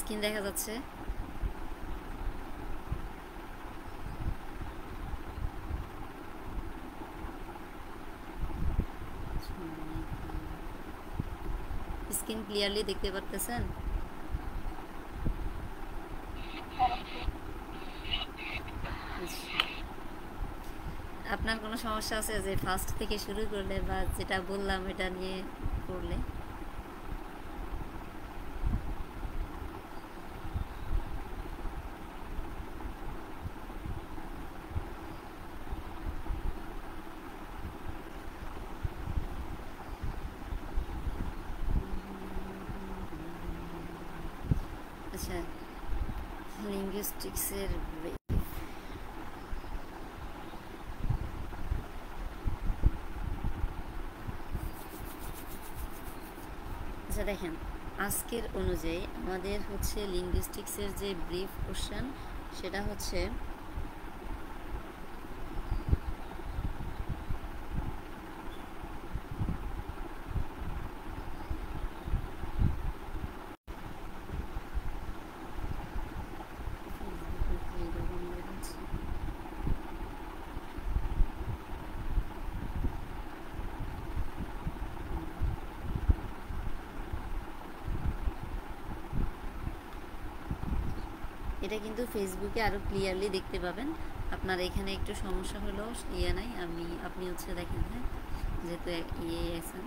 Screen দেখা যাচ্ছে? Screen clearly দেখতে পারতেছেন? আপনার কোনো সমস্যা আছে যে ফার্স্ট থেকে শুরু করলে বা যেটা বললাম এটা নিয়ে করলে? আচ্ছা, লিঙ্গুইস্টিক্সের আচ্ছা দেখেন, আজকের অনুযায়ী আমাদের হচ্ছে লিঙ্গুইস্টিক্সের যে ব্রিফ কোশ্চেন সেটা হচ্ছে এটা কিন্তু ফেসবুকে আরও ক্লিয়ারলি দেখতে পাবেন। আপনার এখানে একটু সমস্যা হলেও ইয়ে নাই, আপনি হচ্ছে দেখেন, হ্যাঁ, যেহেতু ইয়ে আছেন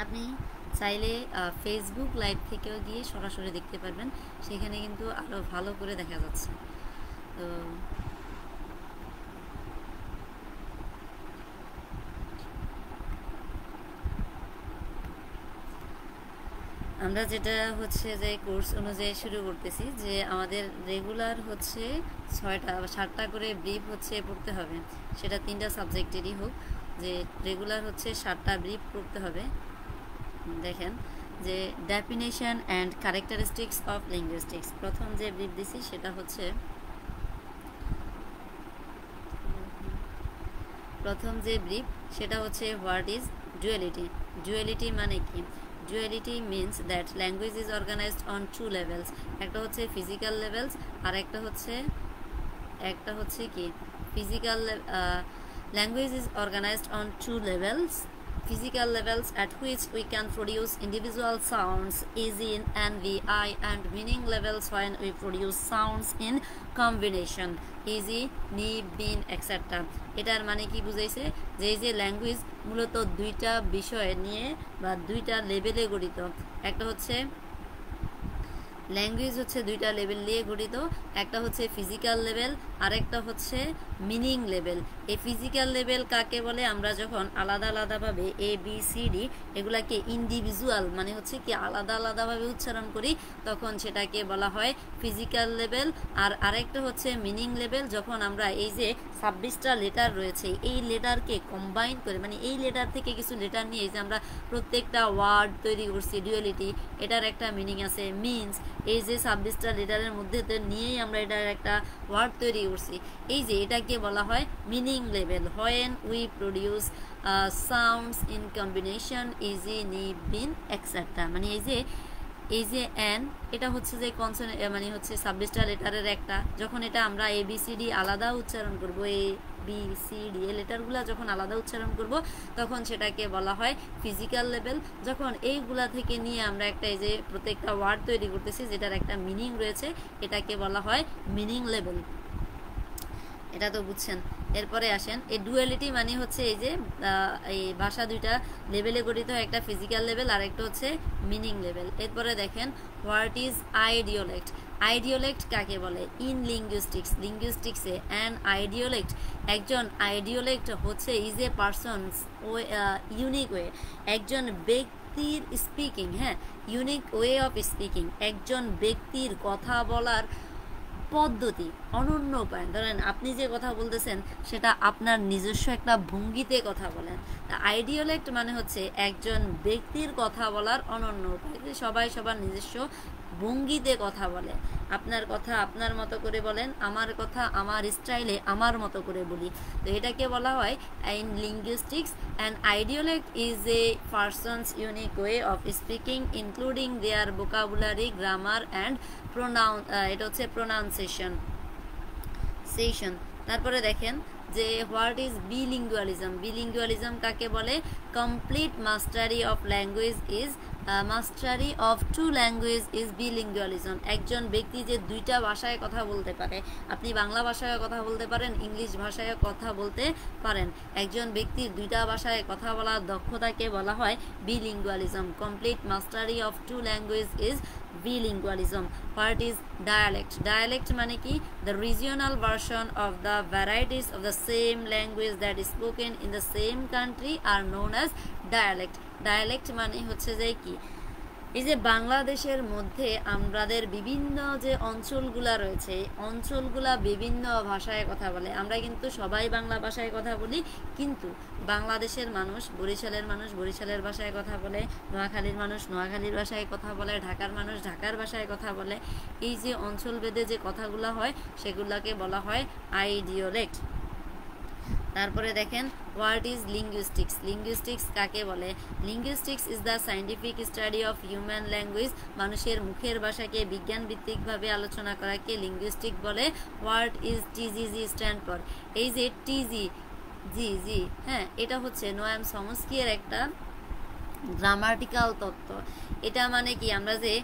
আপনি চাইলে ফেসবুক লাইভ থেকেও গিয়ে সরাসরি দেখতে পারবেন, সেখানে কিন্তু আরও ভালো করে দেখা যাচ্ছে। তো আমরা যেটা হচ্ছে যে কোর্স অনুযায়ী শুরু করতেছি, যে আমাদের রেগুলার হচ্ছে 6টা বা 7টা করে ব্রিফ হচ্ছে পড়তে হবে, সেটা 3টা সাবজেক্টেরই হোক, যে রেগুলার হচ্ছে 7টা ব্রিফ পড়তে হবে। দেখেন যে definition and characteristics of linguistics, প্রথম যে ব্রিফ দিছি সেটা হচ্ছে হোয়াট ইজ ডুয়ালিটি। ডুয়ালিটি মানে কি? Duality means that language is organised on 2 levels. একটা হচ্ছে ফিজিক্যাল লেভেলস, আর একটা হচ্ছে কি physical language is organised on 2 levels, physical levels at which we can produce individual sounds easy in NVI, and meaning levels when we produce sounds in combination easy, ni, bin, etc. এটার মানে কি বুঝাইছে? যে এই যে language মূলত দুইটা বিষয় নিয়ে বা দুইটা লেভেলে গঠিত। একটা হচ্ছে ল্যাঙ্গুয়েজ হচ্ছে দুইটা লেভেল নিয়ে গঠিত, একটা হচ্ছে ফিজিক্যাল লেভেল আর একটা হচ্ছে মিনিং লেভেল। এই ফিজিক্যাল লেভেল কাকে বলে? আমরা যখন আলাদা আলাদাভাবে ABCD এগুলাকে ইন্ডিভিজুয়াল মানে হচ্ছে কি আলাদা আলাদাভাবে উচ্চারণ করি, তখন সেটাকে বলা হয় ফিজিক্যাল লেভেল। আর আরেকটা হচ্ছে মিনিং লেভেল, যখন আমরা এই যে 26টা লেটার রয়েছে এই লেটারকে কম্বাইন করে, মানে এই লেটার থেকে কিছু লেটার নিয়ে যে আমরা প্রত্যেকটা ওয়ার্ড তৈরি করছি, ডুয়ালিটি, এটার একটা মিনিং আছে, মিনস এই যে 26টা লেটারের মধ্যে নিয়েই আমরা এটার একটা ওয়ার্ড তৈরি করছি, এই যে এটাকে বলা হয় meaning level. When we produce sounds in combination easy, নি, বিন, এক্সেট্রা, মানে এই যে এন, এটা হচ্ছে যে কনসোনেন্ট, মানে হচ্ছে 26টা লেটারের একটা, যখন এটা আমরা ABCD আলাদা উচ্চারণ করব, ABCD এই লেটারগুলো যখন আলাদা উচ্চারণ করব, তখন সেটাকে বলা হয় ফিজিক্যাল লেভেল। যখন এইগুলা থেকে নিয়ে আমরা একটা এই যে প্রত্যেকটা ওয়ার্ড তৈরি করতেছি যেটার একটা মিনিং রয়েছে, এটাকে বলা হয় মিনিং লেভেল। এটা তো বুঝছেন। এরপরে আসেন, এই ডুয়ালিটি মানে হচ্ছে এই যে এই ভাষা দুইটা লেভেলে গঠিত, একটা ফিজিক্যাল লেভেল আর একটা হচ্ছে মিনিং লেভেল। এরপরে দেখেন হোয়াট ইজ আইডিওলেক্ট। আইডিওলেক্ট কাকে বলে? ইন লিঙ্গুইস্টিক্সে অ্যান আইডিওলেক্ট, একজন আইডিওলেক্ট হচ্ছে is a person's unique way, একজন ব্যক্তির স্পিকিং, হ্যাঁ, ইউনিক ওয়ে অফ স্পিকিং, একজন ব্যক্তির কথা বলার পদ্ধতি, অনন্য উপায়। ধরেন আপনি যে কথা বলতেছেন সেটা আপনার নিজস্ব একটা ভঙ্গিতে কথা বলেন। আইডিওলেক্ট মানে হচ্ছে একজন ব্যক্তির কথা বলার অনন্য উপায়, সবাই সবার নিজস্ব ভঙ্গিতে কথা বলে। আপনার কথা আপনার মতো করে বলেন, আমার কথা আমার স্টাইলে আমার মতো করে বলি। তো এটাকে বলা হয় in linguistics an idiolect is a person's unique way of speaking including their vocabulary, grammar and এটা হচ্ছে প্রোনাউন্সিয়েশন। তারপরে দেখেন যে হোয়াট ইজ বিলিঙ্গুয়ালিজম। বিলিঙ্গুয়ালিজম কাকে বলে? Complete mastery of language is mastery of two language is bilingualism. একজন ব্যক্তি যে দুইটা ভাষায় কথা বলতে পারে, আপনি বাংলা ভাষায় কথা বলতে পারেন, ইংলিশ ভাষায় কথা বলতে পারেন, একজন ব্যক্তির দুইটা ভাষায় কথা বলার দক্ষতাকে বলা হয় bilingualism. Complete mastery of two language is bilingualism. What is dialect? Dialect মানে কি? The regional version of the varieties of the same language that is spoken in the same country are known as dialect. Dialect মানে হচ্ছে যে কি, এই যে বাংলাদেশের মধ্যে আমাদের বিভিন্ন যে অঞ্চলগুলা রয়েছে, অঞ্চলগুলা বিভিন্ন ভাষায় কথা বলে। আমরা কিন্তু সবাই বাংলা ভাষায় কথা বলি, কিন্তু বাংলাদেশের মানুষ, বরিশালের মানুষ বরিশালের ভাষায় কথা বলে, নোয়াখালীর মানুষ নোয়াখালীর ভাষায় কথা বলে, ঢাকার মানুষ ঢাকার ভাষায় কথা বলে। এই যে অঞ্চলভেদে যে কথাগুলো হয় সেগুলোকে বলা হয় আইডিওলেক্ট। তারপরে দেখেন হোয়াট ইজ লিঙ্গুইস্টিক্স। লিঙ্গুইস্টিক্স কাকে বলে? Linguistics is the scientific study of human language. মানুষের মুখের ভাষাকে বিজ্ঞান ভিত্তিকভাবে আলোচনা করাকে লিঙ্গুইস্টিক বলে। What is TGG stand for? এই যে টিজিজি, হ্যাঁ, এটা হচ্ছে নোয়াম চমস্কির একটা গ্রামাটিক্যাল তত্ত্ব। এটা মানে কি, আমরা যে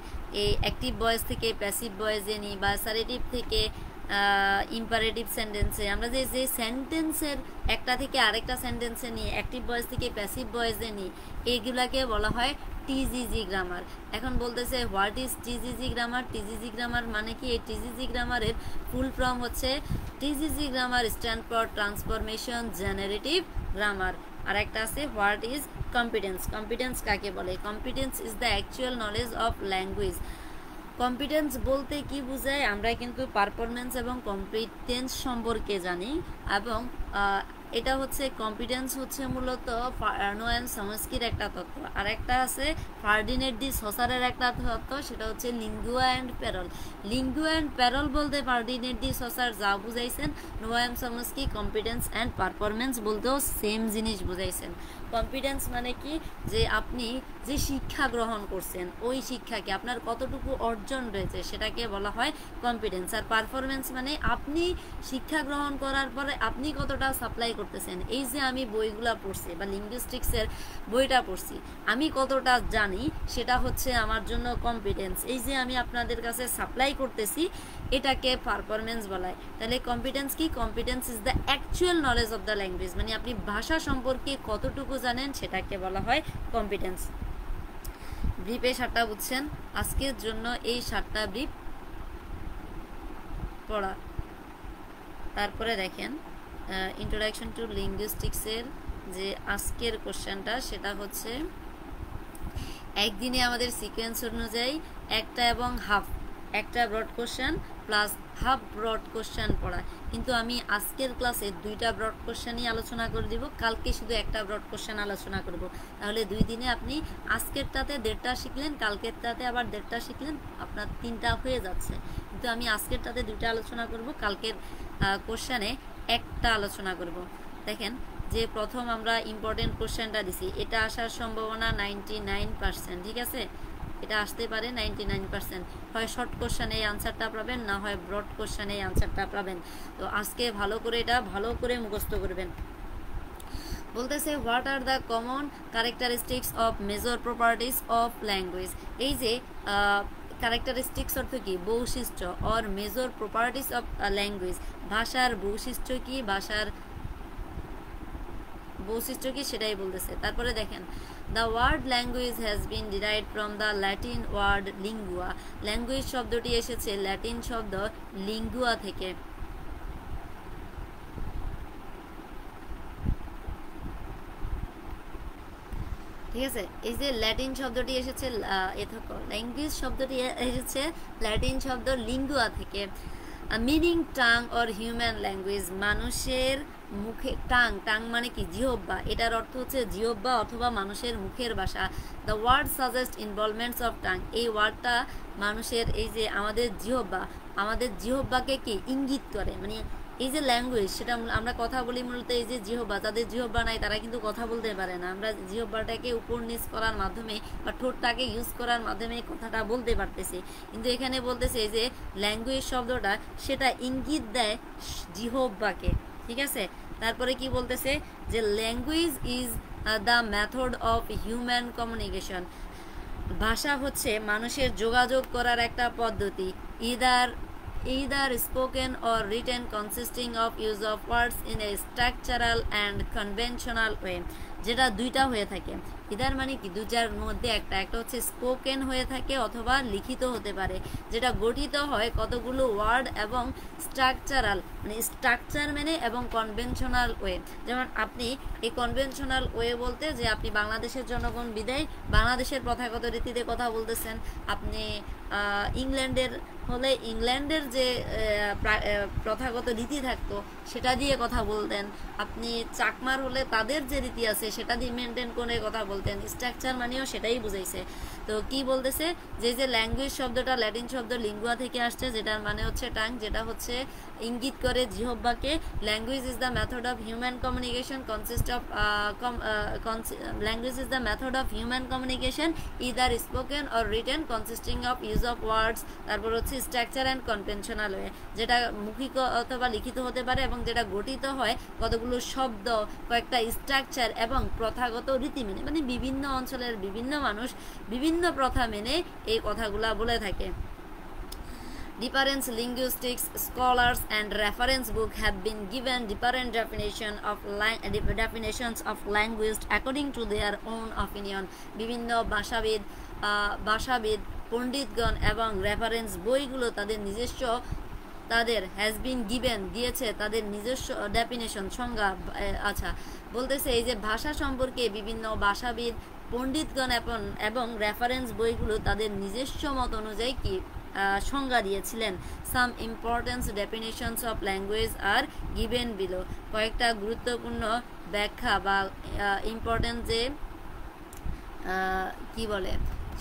এই অ্যাক্টিভ ভয়েস থেকে প্যাসিভ ভয়েসে নিই বা অ্যাসারেটিভ থেকে ইম্পারেটিভ সেন্টেন্সে, আমরা যে সেন্টেন্সের একটা থেকে আরেকটা সেন্টেন্সে নিই, অ্যাক্টিভ ভয়েস থেকে প্যাসিভ ভয়েসে নিই, এইগুলাকে বলা হয় টিজিজি গ্রামার। এখন বলতেছে what is TGG grammar? TGG grammar মানে কি? এই টিজিজি গ্রামারের ফুল ফর্ম হচ্ছে TGG grammar stand for transformation generative grammar. আর একটা আছে হোয়াট ইজ কম্পিটেন্স। কম্পিটেন্স কাকে বলে? Competence is the actual knowledge of language. Competence বলতে কি বোঝায়? আমরা কিন্তু পারফরমেন্স এবং কম্পিটেন্স সম্পর্কে জানি, এবং এটা হচ্ছে কম্পিটেন্স হচ্ছে মূলত নোয়াম চমস্কির একটা তত্ত্ব। আর একটা আছে ফার্ডিনেট ডি সসারের একটা তত্ত্ব, সেটা হচ্ছে lingua and parole. Lingua and parole বলতে ফার্ডিনেট ডি সসার যা বুঝাইছেন, Noam Chomsky competence and performance বলতেও সেম জিনিস বুঝাইছেন। কম্পিটেন্স মানে কি, যে আপনি যে শিক্ষা গ্রহণ করছেন ওই শিক্ষাকে আপনার কতটুকু অর্জন রয়েছে সেটাকে বলা হয় কম্পিটেন্স। আর পারফরমেন্স মানে আপনি শিক্ষা গ্রহণ করার পরে আপনি কতটা সাপ্লাই করতেছেন। এই যে আমি বইগুলা পড়ছি বা লিঙ্গুইস্টিক্সের বইটা পড়ছি, আমি কতটা জানি সেটা হচ্ছে আমার জন্য কম্পিটেন্স। এই যে আমি আপনাদের কাছে সাপ্লাই করতেছি, এটাকে পারফরমেন্স বলা হয়। তাহলে কম্পিটেন্স কি? Competence is the actual knowledge of the language, মানে আপনি ভাষা সম্পর্কে কতটুকু জানেন সেটাকে বলা হয় কম্পিটেন্স। ব্রিফে 7টা বুঝছেন? আজকের জন্য এই 7টা ব্রিফ পড়া। তারপরে দেখেন ইন্ট্রোডাকশন টু লিঙ্গুইস্টিক্সের যে আজকের কোশ্চেনটা, সেটা হচ্ছে একদিনে আমাদের সিকোয়েন্স অনুযায়ী একটা এবং হাফ, একটা broad question plus half broad question পড়া। কিন্তু আমি আজকের ক্লাসে 2টা ব্রড কোশ্চেনই আলোচনা করে দিব, কালকে শুধু একটা ব্রড কোশ্চেন আলোচনা করব। তাহলে 2 দিনে আপনি আজকেরটাতে 1.5টা শিখলেন, কালকেরটাতে আবার 1.5টা শিখলেন, আপনার 3টা হয়ে যাচ্ছে। কিন্তু আমি আজকেরটাতে 2টা আলোচনা করব, কালকের কোশ্চেনে একটা আলোচনা করব। দেখেন যে প্রথম আমরা ইম্পর্টেন্ট কোশ্চেনটা দিছি, এটা আসার সম্ভাবনা 99%, ঠিক আছে? এটা আসতে পারে 99%। হয় শর্ট কোশ্চেনে এই আনসারটা পাবেন, না হয় ব্রড কোশ্চেনে এই আনসারটা পাবেন। তো আজকে ভালো করে এটা ভালো করে মুখস্থ করবেন। বলতেছে what are the common characteristics of major properties of language. এই যে ক্যারেক্টারিস্টিক্স অর্থ কি? বৈশিষ্ট্য। Or major properties of language, ভাষার বৈশিষ্ট্য কি, ভাষার বৈশিষ্ট্য কি সেটাই বলতেছে। তারপরে দেখেন the word language has been derived from the Latin word lingua. Language শব্দটি এসেছে ল্যাটিন শব্দ লিঙ্গুয়া থেকে। ঠিক আছে, এই যে ল্যাটিন শব্দটি এসেছে ল্যাঙ্গুয়েজ শব্দটি এসেছে ল্যাটিন শব্দ লিঙ্গুয়া থেকে। Meaning tongue or human language, মানুষের মুখে টাং মানে কি জিহ্বা, এটার অর্থ হচ্ছে জিহ্বা অথবা মানুষের মুখের ভাষা। The word suggest involvements of tongue, এই ওয়ার্ডটা মানুষের এই যে আমাদের জিহ্বাকে কি ইঙ্গিত করে, মানে এই যে ল্যাঙ্গুয়েজ সেটা আমরা কথা বলি মূলত এই যে জিহ্বা, তাদের জিহ্বা নাই তারা কিন্তু কথা বলতে পারে না, আমরা জিহ্বাটাকে উপর নিচ করার মাধ্যমে বা ঠোঁটটাকে ইউজ করার মাধ্যমে কথাটা বলতে পারতেছি। কিন্তু এখানে বলতেছে এই যে ল্যাঙ্গুয়েজ শব্দটা সেটা ইঙ্গিত দেয় জিহ্বাকে, ঠিক আছে। তারপরে কি বলতেছে যে language is the method of human communication, ভাষা হচ্ছে মানুষের যোগাযোগ করার একটা পদ্ধতি। either spoken or written, consisting of use of words in a structural and conventional way, যেটা দুইটা হয়ে থাকে। ইদার মানে কি দুইটার মধ্যে একটা হচ্ছে স্পোকেন হয়ে থাকে অথবা লিখিত হতে পারে, যেটা গঠিত হয় কতগুলো ওয়ার্ড এবং স্ট্রাকচারাল মানে স্ট্রাকচার মেনে এবং কনভেনশনাল ওয়ে। যেমন আপনি এই কনভেনশনাল ওয়ে বলতে যে আপনি বাংলাদেশের জনগণ বিদায় বাংলাদেশের প্রথাগত রীতিতে কথা বলতেছেন, আপনি ইংল্যান্ডের হলে ইংল্যান্ডের যে প্রথাগত রীতি থাকতো সেটা দিয়ে কথা বলতেন, আপনি চাকমার হলে তাদের যে রীতি আছে সেটা দিয়ে মেনটেন করে কথা বলতেন। স্ট্রাকচার মানেও সেটাই বুঝাইছে। তো কি বলতেছে যে ল্যাঙ্গুয়েজ শব্দটা ল্যাটিন শব্দ লিঙ্গুয়া থেকে আসছে, যেটার মানে হচ্ছে টাং, যেটা হচ্ছে ইঙ্গিত করে জিহ্বাকে। Language is the method of human communication language is the method of human communication either spoken or written consisting of use of words, তারপর হচ্ছে স্ট্রাকচার অ্যান্ড কনভেনশনাল ওয়ে, যেটা মৌখিক অথবা লিখিত হতে পারে এবং যেটা গঠিত হয় কতগুলো শব্দ, কয়েকটা স্ট্রাকচার এবং প্রথাগত রীতি মেনে, মানে বিভিন্ন অঞ্চলের বিভিন্ন মানুষ বিভিন্ন প্রথা মেনে এই কথাগুলা বলে থাকে। Different linguistics scholars and reference books have been given different definitions of language according to their own opinion. বিভিন্ন ভাষাবিদ পণ্ডিতগণ এবং রেফারেন্স বইগুলো তাদের হ্যাজ বিন গিভেন দিয়েছে তাদের নিজস্ব ডেফিনেশন সংজ্ঞা। আচ্ছা, বলতেছে এই যে ভাষা সম্পর্কে বিভিন্ন ভাষাবিদ পণ্ডিতগণ এবং রেফারেন্স বইগুলো তাদের নিজস্ব মত অনুযায়ী কি সংজ্ঞা দিয়েছিলেন। Some importance definitions of language are given below, কয়েকটা গুরুত্বপূর্ণ ব্যাখ্যা বা ইম্পর্টেন্ট যে কি বলে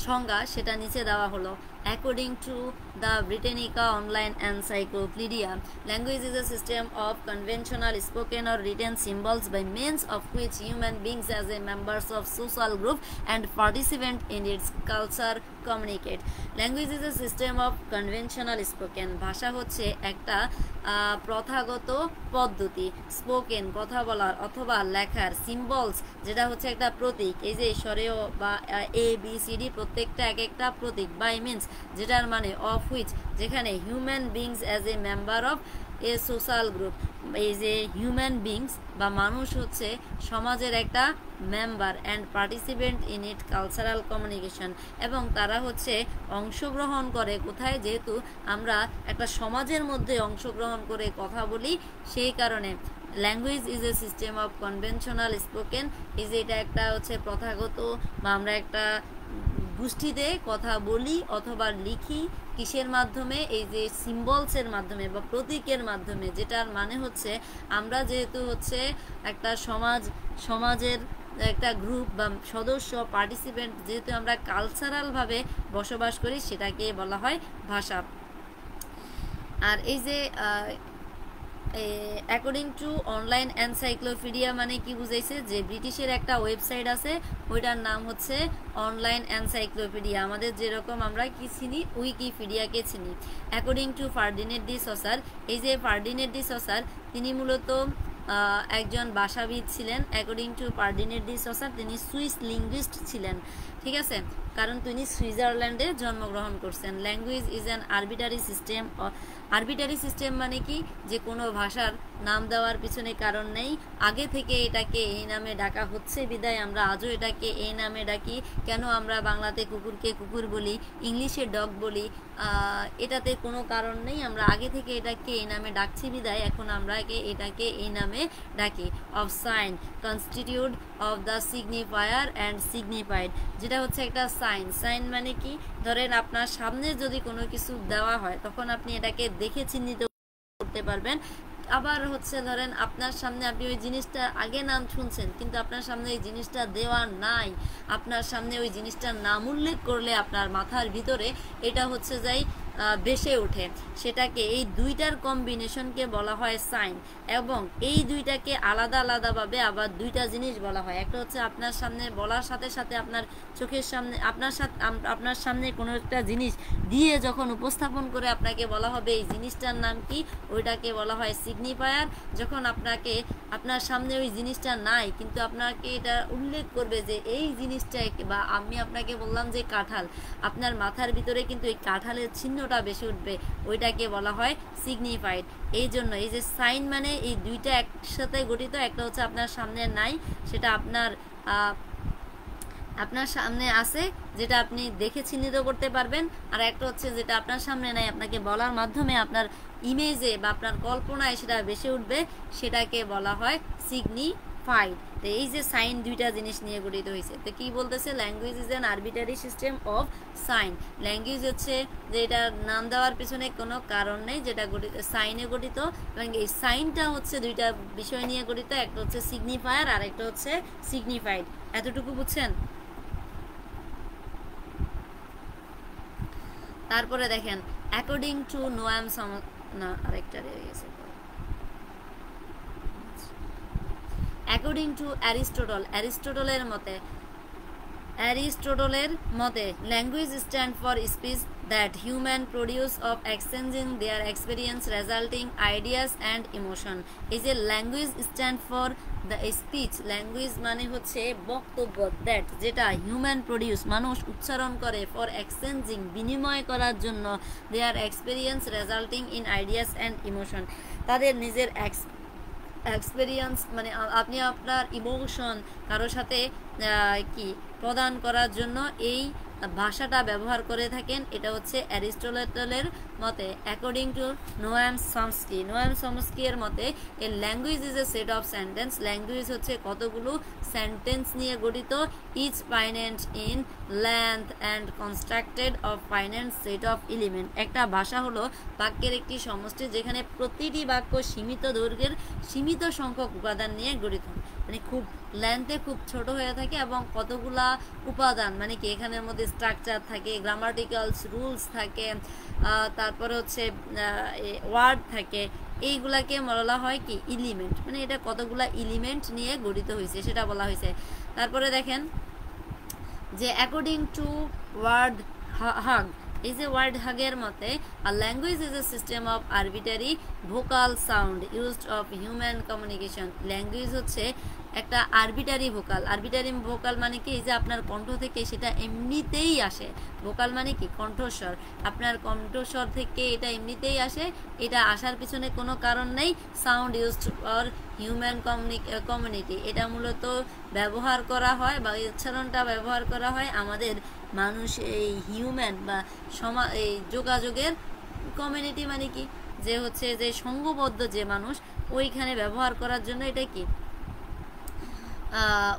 সংজ্ঞা সেটা নিচে দেওয়া হলো। According to the Britannica Online Encyclopedia, language is a system of conventional spoken or written symbols by means of which human beings as a members of social group and participant in its culture communicate. Language is a system of conventional spoken, ভাষা হচ্ছে একটা প্রথাগত পদ্ধতি, spoken কথা বলার অথবা লেখার, symbols যেটা হচ্ছে একটা প্রতীক, এই যে স্বরেয় বা ABCD প্রত্যেকটা এক একটা প্রতীক, বাই মিনস যেটার মানে অফ হুইচ, যেখানে human beings as a member of A social group, এই যে হিউম্যান বিংস বা মানুষ হচ্ছে সমাজের একটা member and participant in it cultural communication, এবং তারা হচ্ছে অংশগ্রহণ করে কোথায়, যেহেতু আমরা একটা সমাজের মধ্যে অংশগ্রহণ করে কথা বলি সেই কারণে language is a system of conventional spoken, এই যে এটা একটা হচ্ছে প্রথাগত বা আমরা একটা গোষ্ঠীতে কথা বলি অথবা লিখি কিসের মাধ্যমে, এই যে সিম্বলসের মাধ্যমে বা প্রতীকের মাধ্যমে, যেটার মানে হচ্ছে আমরা যেহেতু হচ্ছে একটা সমাজের একটা গ্রুপ বা সদস্য পার্টিসিপেন্ট, যেহেতু আমরা কালচারালভাবে বসবাস করি সেটাকে বলা হয় ভাষা। আর এই যে অ্যাকর্ডিং টু অনলাইন এনসাইক্লোপিডিয়া মানে কি বুঝাইছে, যে ব্রিটিশের একটা ওয়েবসাইট আছে ওইটার নাম হচ্ছে অনলাইন এনসাইক্লোপিডিয়া, আমাদের যেরকম আমরা কি চিনি উইকিপিডিয়াকে চিনি। According to Ferdinand D saucer, এই যে ফার্ডিনেন্ড ডি সসার তিনি মূলত একজন ভাষাবিদ ছিলেন। According to Ferdinand D saucer তিনি সুইস লিঙ্গুইস্ট ছিলেন, ঠিক আছে, কারণ তিনি সুইজারল্যান্ডে জন্মগ্রহণ করছেন। Language is an arbitrary system. Arbitrary system মানে কি, যে কোনো ভাষার নাম দেওয়ার পিছনে কারণ নেই, আগে থেকে এটাকে এই নামে ডাকা হচ্ছে বিদায় আমরা আজও এটাকে এই নামে ডাকি। কেন আমরা বাংলাতে কুকুরকে কুকুর বলি, ইংলিশে ডগ বলি, এটাতে কোনো কারণ নেই, আমরা আগে থেকে এটাকে এই নামে ডাকছি বিদায় এখন আমরা এটাকে এই নামে ডাকি। Of sign constitute of the signifier and signified, যেটা হচ্ছে একটা সাইন মানে কি, ধরেন আপনার সামনে যদি কোনো কিছু দেওয়া হয় তখন আপনি এটাকে দেখে চিহ্নিত করতে পারবেন। আবার হচ্ছে ধরেন আপনার সামনে আপনি ওই জিনিসটা আগে নাম শুনছেন কিন্তু আপনার সামনে এই জিনিসটা দেওয়া নাই, আপনার সামনে ওই জিনিসটার নাম উল্লেখ করলে আপনার মাথার ভিতরে এটা হচ্ছে যাই বেসে ওঠে, সেটাকে এই দুইটার কম্বিনেশনকে বলা হয় সাইন। এবং এই দুইটাকে আলাদা আলাদাভাবে আবার দুইটা জিনিস বলা হয়। একটা হচ্ছে আপনার সামনে বলার সাথে সাথে আপনার চোখের সামনে আপনার সামনে কোনো একটা জিনিস দিয়ে যখন উপস্থাপন করে আপনাকে বলা হবে এই জিনিসটার নাম কি, ওইটাকে বলা হয় সিগনিফায়ার। যখন আপনার সামনে ওই জিনিসটা নাই কিন্তু আপনাকে এটা উল্লেখ করবে যে এই জিনিসটা, বা আমি আপনাকে বললাম যে কাঁঠাল, আপনার মাথার ভিতরে কিন্তু এই কাঁঠালের চিহ্নটা বেশি উঠবে, ওইটাকে বলা হয় সিগনিফাইড। এই জন্য এই যে সাইন মানে এই দুইটা একসাথে গঠিত। একটা হচ্ছে আপনার সামনে নাই, সেটা আপনার সামনে আছে, যেটা আপনি দেখে চিহ্নিত করতে পারবেন। আর একটা হচ্ছে যেটা আপনার সামনে নাই, আপনাকে বলার মাধ্যমে আপনার ইমেজে বা আপনার কল্পনায় সেটা বেশি উঠবে, সেটাকে বলা হয় সিগনিফাইড। তো এই যে সাইন দুইটা জিনিস নিয়ে গঠিত হয়েছে। তো কি বলতেছে, language is an arbitrary system of sign. Language হচ্ছে যে এটার নাম দেওয়ার পিছনে কোনো কারণ নেই, যেটা গঠিত সাইনে গঠিত, এবং এই সাইনটা হচ্ছে দুইটা বিষয় নিয়ে গঠিত। একটা হচ্ছে সিগনিফায়ার আর একটা হচ্ছে সিগনিফাইড। এতটুকু বুঝছেন? তারপরে দেখেন অ্যাকর্ডিং টু নোয়াম না আরেকটা রয়ে গেছে। অ্যাকর্ডিং টু অ্যারিস্টটলের মতে language stand for speech that human produce of exchanging their experience resulting ideas and emotion. এই যে language stand for the speech, language মানে হচ্ছে বক্তব্য, দ্যাট যেটা হিউম্যান প্রডিউস মানুষ উচ্চারণ করে, ফর এক্সচেঞ্জিং বিনিময় করার জন্য, their experience resulting in ideas and emotion, তাদের নিজের এক্সপিরিয়েন্স মানে আপনি আপনার ইমোশন কারোর সাথে কি প্রদান করার জন্য এই ভাষাটা ব্যবহার করে থাকেন। এটা হচ্ছে অ্যারিস্টটলের মতে। অ্যাকর্ডিং টু নোয়াম চমস্কি এর মতে a language is a set of sentence. Language হচ্ছে কতগুলো সেন্টেন্স নিয়ে গঠিত, each finite in length and constructed of finite set of element. একটা ভাষা হলো বাক্যের একটি সমষ্টি যেখানে প্রতিটি বাক্য সীমিত দৈর্ঘ্যের সীমিত সংখ্যক উপাদান নিয়ে গঠিত, মানে খুব লেন্থে খুব ছোট হয়ে থাকে এবং কতগুলা উপাদান মানে কি এখানের মধ্যে স্ট্রাকচার থাকে, গ্রামাটিক্যালস রুলস থাকে, তারপরে হচ্ছে ওয়ার্ড থাকে, এইগুলাকে বলা হয় কি এলিমেন্ট, মানে এটা কতগুলা এলিমেন্ট নিয়ে গঠিত হয়েছে সেটা বলা হয়েছে। তারপরে দেখেন যে অ্যাকর্ডিং টু ওয়ার্ড হাগ, এই যে ওয়ার্ড হাগের মতে a language is a system of arbitrary vocal sound used of human communication. Language হচ্ছে একটা আরবিটারি ভোকাল মানে কি, এই যে আপনার কণ্ঠ থেকে সেটা এমনিতেই আসে, ভোকাল মানে কি কণ্ঠস্বর, আপনার কণ্ঠস্বর থেকে এটা এমনিতেই আসে, এটা আসার পিছনে কোনো কারণ নেই। Sound used for human community, এটা মূলত ব্যবহার করা হয় বা উচ্চারণটা ব্যবহার করা হয় আমাদের মানুষ এই হিউম্যান বা এই যোগাযোগের কমিউনিটি মানে কি, যে হচ্ছে যে সংঘবদ্ধ যে মানুষ, ওইখানে ব্যবহার করার জন্য এটা কি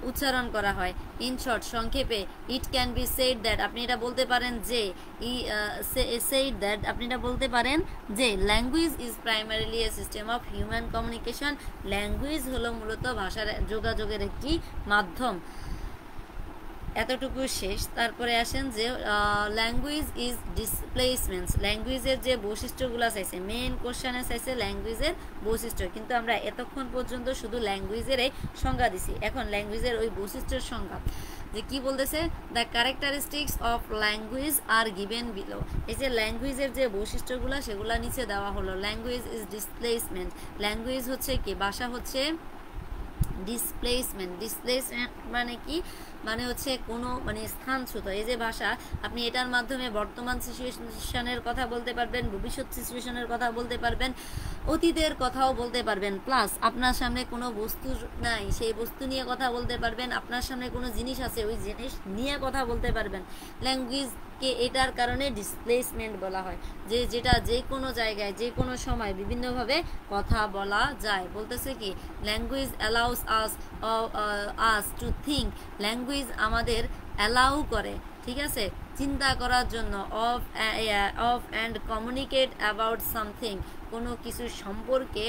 উচ্চারণ করা হয়। ইন শর্ট, সংক্ষেপে, it can be said that, আপনি এটা বলতে পারেন যে আপনি এটা বলতে পারেন যে language is primarily a system of human communication. Language হলো মূলত ভাষার যোগাযোগের একটি মাধ্যম। এতটুকু শেষ। তারপরে আসেন যে ল্যাঙ্গুয়েজ ইজ ডিসপ্লেসমেন্টস। ল্যাঙ্গুয়েজের যে বৈশিষ্ট্যগুলো চাইছে, মেইন কোশ্চেনে চাইছে ল্যাঙ্গুয়েজের বৈশিষ্ট্য, কিন্তু আমরা এতক্ষণ পর্যন্ত শুধু ল্যাঙ্গুয়েজেরই সংজ্ঞা দিছি। এখন ল্যাঙ্গুয়েজের ওই বৈশিষ্ট্যের সংজ্ঞা যে কি বলতেছে, the characteristics of language are given below. এই যে ল্যাঙ্গুয়েজের যে বৈশিষ্ট্যগুলো সেগুলো নিচে দেওয়া হলো। ল্যাঙ্গুয়েজ ইজ ডিসপ্লেসমেন্ট, ল্যাঙ্গুয়েজ হচ্ছে কি ভাষা হচ্ছে ডিসপ্লেসমেন্ট মানে কি, মানে হচ্ছে কোনো মানে স্থানচ্যুত। এই যে ভাষা, আপনি এটার মাধ্যমে বর্তমান সিচুয়েশনের কথা বলতে পারবেন, ভবিষ্যৎ সিচুয়েশনের কথা বলতে পারবেন, অতীতের কথাও বলতে পারবেন, প্লাস আপনার সামনে কোনো বস্তু নাই সেই বস্তু নিয়ে কথা বলতে পারবেন, আপনার সামনে কোনো জিনিস আছে ওই জিনিস নিয়ে কথা বলতে পারবেন। ল্যাঙ্গুয়েজকে এটার কারণে ডিসপ্লেসমেন্ট বলা হয়, যে যেটা যে কোনো জায়গায় যে কোনো সময় বিভিন্নভাবে কথা বলা যায়। বলতেছে কি, language allows us to think, language আমাদের অ্যালাউ করে, ঠিক আছে, চিন্তা করার জন্য, of and communicate about something, কোনো কিছু সম্পর্কে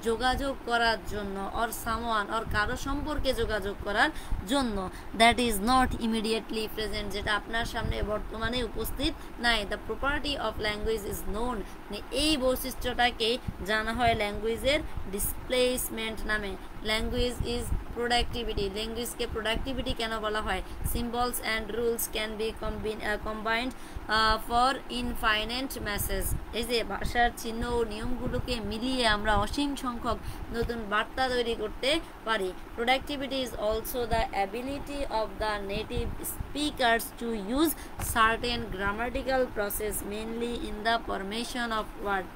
যোগাযোগ করার জন্য, অর সামওয়ান অর কারো সম্পর্কে যোগাযোগ করার জন্য, that is not immediately present, যেটা আপনার সামনে বর্তমানে উপস্থিত নাই। The property of language is known, এই বৈশিষ্ট্যটাকে জানা হয় ল্যাঙ্গুয়েজের ডিসপ্লেসমেন্ট নামে। ল্যাঙ্গুয়েজ ইজ প্রোডাক্টিভিটি, ল্যাঙ্গুয়েজকে প্রোডাক্টিভিটি কেন বলা হয়? Symbols and rules can be combined for infinite message, এই যে ভাষার চিহ্ন ও নিয়মগুলোকে মিলিয়ে আমরা অসীম সংখ্যক নতুন বার্তা তৈরি করতে পারি। Productivity is also the ability of the native speakers to use certain grammatical process mainly in the formation of word.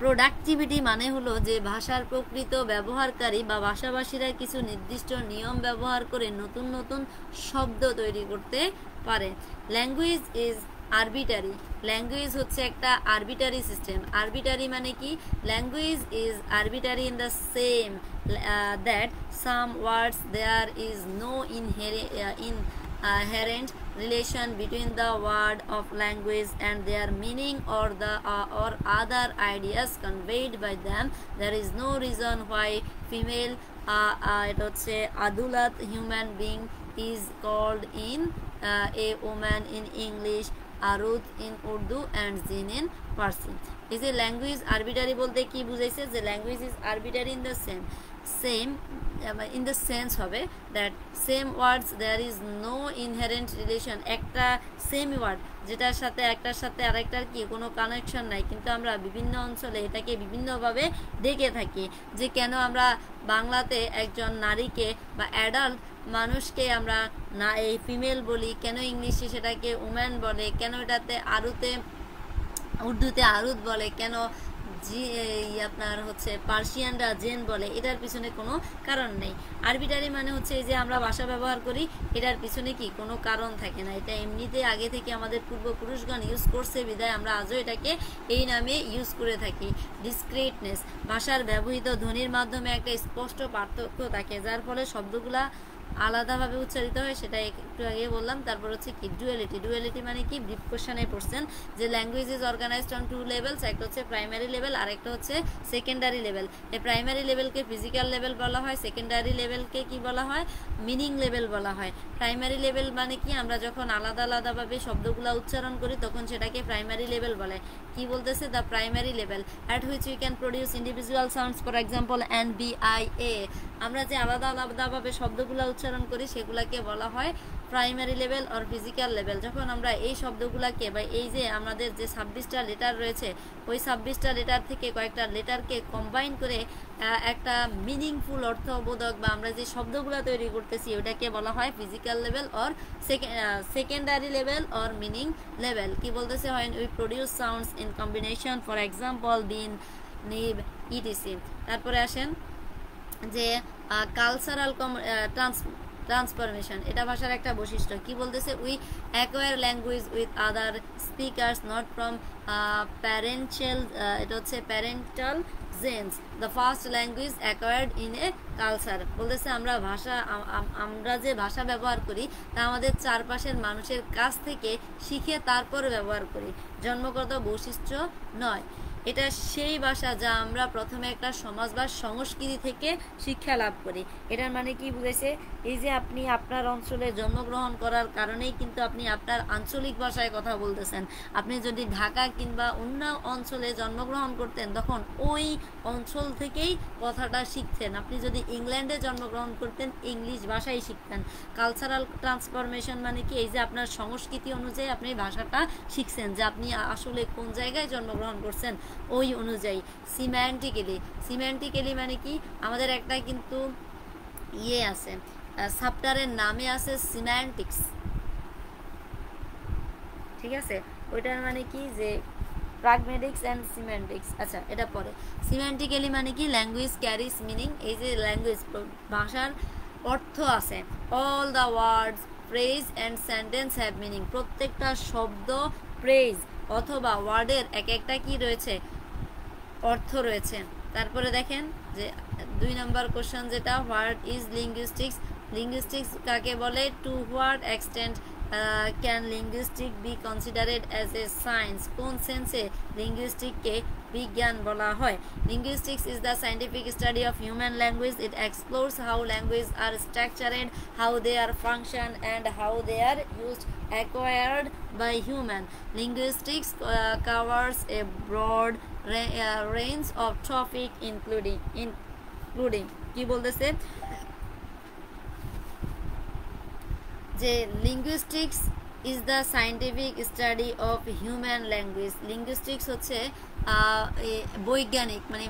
Productivity মানে হলো যে ভাষার প্রকৃত ব্যবহারকারী বা ভাষাভাষীরা কিছু নির্দিষ্ট নিয়ম ব্যবহার করে নতুন নতুন শব্দ তৈরি করতে পারে। ল্যাঙ্গুয়েজ ইজ আরবিটারি, ল্যাঙ্গুয়েজ হচ্ছে একটা আরবিটারি সিস্টেম। আরবিটারি মানে কি? Language is arbitrary in the same that some words there is no inherent relation between the word of language and their meaning or other ideas conveyed by them. There is no reason why female এটা হচ্ছে adulat human being is called in a woman in English, arut in Urdu and jinn in Farsi. Is a language arbitrary বলতে কি বুঝাইছে? যে language is arbitrary in the same in the sense হবে that same words there is no inherent relation, একটা same word যেটার সাথে একটার সাথে আরেকটার কি কোনো কানেকশন নাই, কিন্তু আমরা বিভিন্ন অঞ্চলে এটাকে বিভিন্নভাবে দেখে থাকি। যে কেন আমরা বাংলাতে একজন নারীকে বা অ্যাডাল্ট মানুষকে আমরা না এই ফিমেল বলি, কেন ইংলিশে সেটাকে উম্যান বলে, কেন এটাতে উর্দুতে আরুত বলে, কেন আপনার হচ্ছে পার্সিয়ানরা জেন বলে, এটার পিছনে কোনো কারণ নেই। আরবিটারি মানে হচ্ছে এই যে আমরা ভাষা ব্যবহার করি, এটার পিছনে কি কোনো কারণ থাকে না, এটা এমনিতে আগে থেকে আমাদের পূর্বপুরুষগণ ইউজ করছে বিধায় আমরা আজও এটাকে এই নামে ইউজ করে থাকি। ডিসক্রিটনেস, ভাষার ব্যবহৃত ধ্বনির মাধ্যমে একটা স্পষ্ট পার্থক্য থাকে যার ফলে শব্দগুলা আলাদাভাবে উচ্চারিত হয়, সেটা একটু আগে বললাম। তারপর হচ্ছে কি ডুয়ালিটি, ডুয়ালিটি মানে কি? ব্রিফ কোশ্চেনে পড়ছেন যে language is organised on two levels, একটা হচ্ছে প্রাইমারি লেভেল আর একটা হচ্ছে সেকেন্ডারি লেভেল। এই প্রাইমারি লেভেলকে ফিজিক্যাল লেভেল বলা হয়, সেকেন্ডারি লেভেলকে কি বলা হয়? মিনিং লেভেল বলা হয়। প্রাইমারি লেভেল মানে কি? আমরা যখন আলাদা আলাদাভাবে শব্দগুলো উচ্চারণ করি তখন সেটাকে প্রাইমারি লেভেল বলে। কি বলতেছে? The primary level at which we can produce individual sounds, for example NBIA, আমরা যে আলাদা আলাদাভাবে শব্দগুলো উচ্চারণ করি সেগুলাকে বলা হয় primary level or physical level. যখন আমরা এই শব্দগুলোকে বা এই যে আমাদের যে 26টা লেটার রয়েছে ওই 26টা লেটার থেকে কয়েকটা লেটারকে কম্বাইন করে একটা মিনিংফুল অর্থবোধক বা আমরা যে শব্দগুলো তৈরি করতেছি ওটাকে বলা হয় physical level or secondary level or meaning level. কি বলতেছে? হয় we produce sounds in combination, for example bean, nib, etc. তারপরে আসেন যে কালচারাল ট্রান্সফরমেশন, এটা ভাষার একটা বৈশিষ্ট্য। কি বলতেছে? We acquire language with other speakers not from parental, এটা হচ্ছে parental genes, the first language acquired in a culture. বলতেছে আমরা যে ভাষা ব্যবহার করি তা আমাদের চারপাশের মানুষের কাছ থেকে শিখে তারপর ব্যবহার করি, জন্মগত বৈশিষ্ট্য নয়। এটা সেই ভাষা যা আমরা প্রথমে একটা সমাজ বা সংস্কৃতি থেকে শিক্ষা লাভ করি। এটার মানে কি বুঝাইছে? এই যে আপনি আপনার অঞ্চলে জন্মগ্রহণ করার কারণেই কিন্তু আপনি আপনার আঞ্চলিক ভাষায় কথা বলতেছেন। আপনি যদি ঢাকা কিংবা অন্য অঞ্চলে জন্মগ্রহণ করতেন তখন ওই অঞ্চল থেকেই কথাটা শিখতেন। আপনি যদি ইংল্যান্ডে জন্মগ্রহণ করতেন ইংলিশ ভাষাই শিখতেন। কালচারাল ট্রান্সফরমেশন মানে কি? এই যে আপনার সংস্কৃতি অনুযায়ী আপনি ভাষাটা শিখছেন, যে আপনি আসলে কোন জায়গায় জন্মগ্রহণ করছেন ওই অনুযায়ী। সিম্যান্টিক্যালি মানে কি? আমাদের একটা কিন্তু আছে, সাবটারের নামে আছে সিম্যান্টিক্স, ঠিক আছে? ওইটার মানে কি? যে প্রাগমেটিক্স অ্যান্ড সিম্যান্টিক্স। আচ্ছা, এটা পরে। সিম্যান্টিক্যালি মানে কি? ল্যাঙ্গুয়েজ ক্যারিজ মিনিং, এই যে ল্যাঙ্গুয়েজ ভাষার অর্থ আছে। All the words, phrase and sentence have meaning, প্রত্যেকটা শব্দ, ফ্রেজ অথবা ওয়ার্ডের এক একটা কি রয়েছে? অর্থ রয়েছে। তারপরে দেখেন যে 2 নম্বর কোশ্চেন যেটা, হোয়াট ইজ লিঙ্গুইস্টিক্স, লিঙ্গুইস্টিক্স কাকে বলে? To what extent can linguistic be considered as a science, কোন সেন্সে লিঙ্গুইস্টিককে বিজ্ঞান বলা হয়? Linguistics is the scientific study of human language. It explores how language are structured, how they are function and how they are used, acquired by human. Linguistics covers a broad range of topic including কি বলতেছে যে linguistics is the scientific study of human language. linguistics হচ্ছে বৈজ্ঞানিক মানে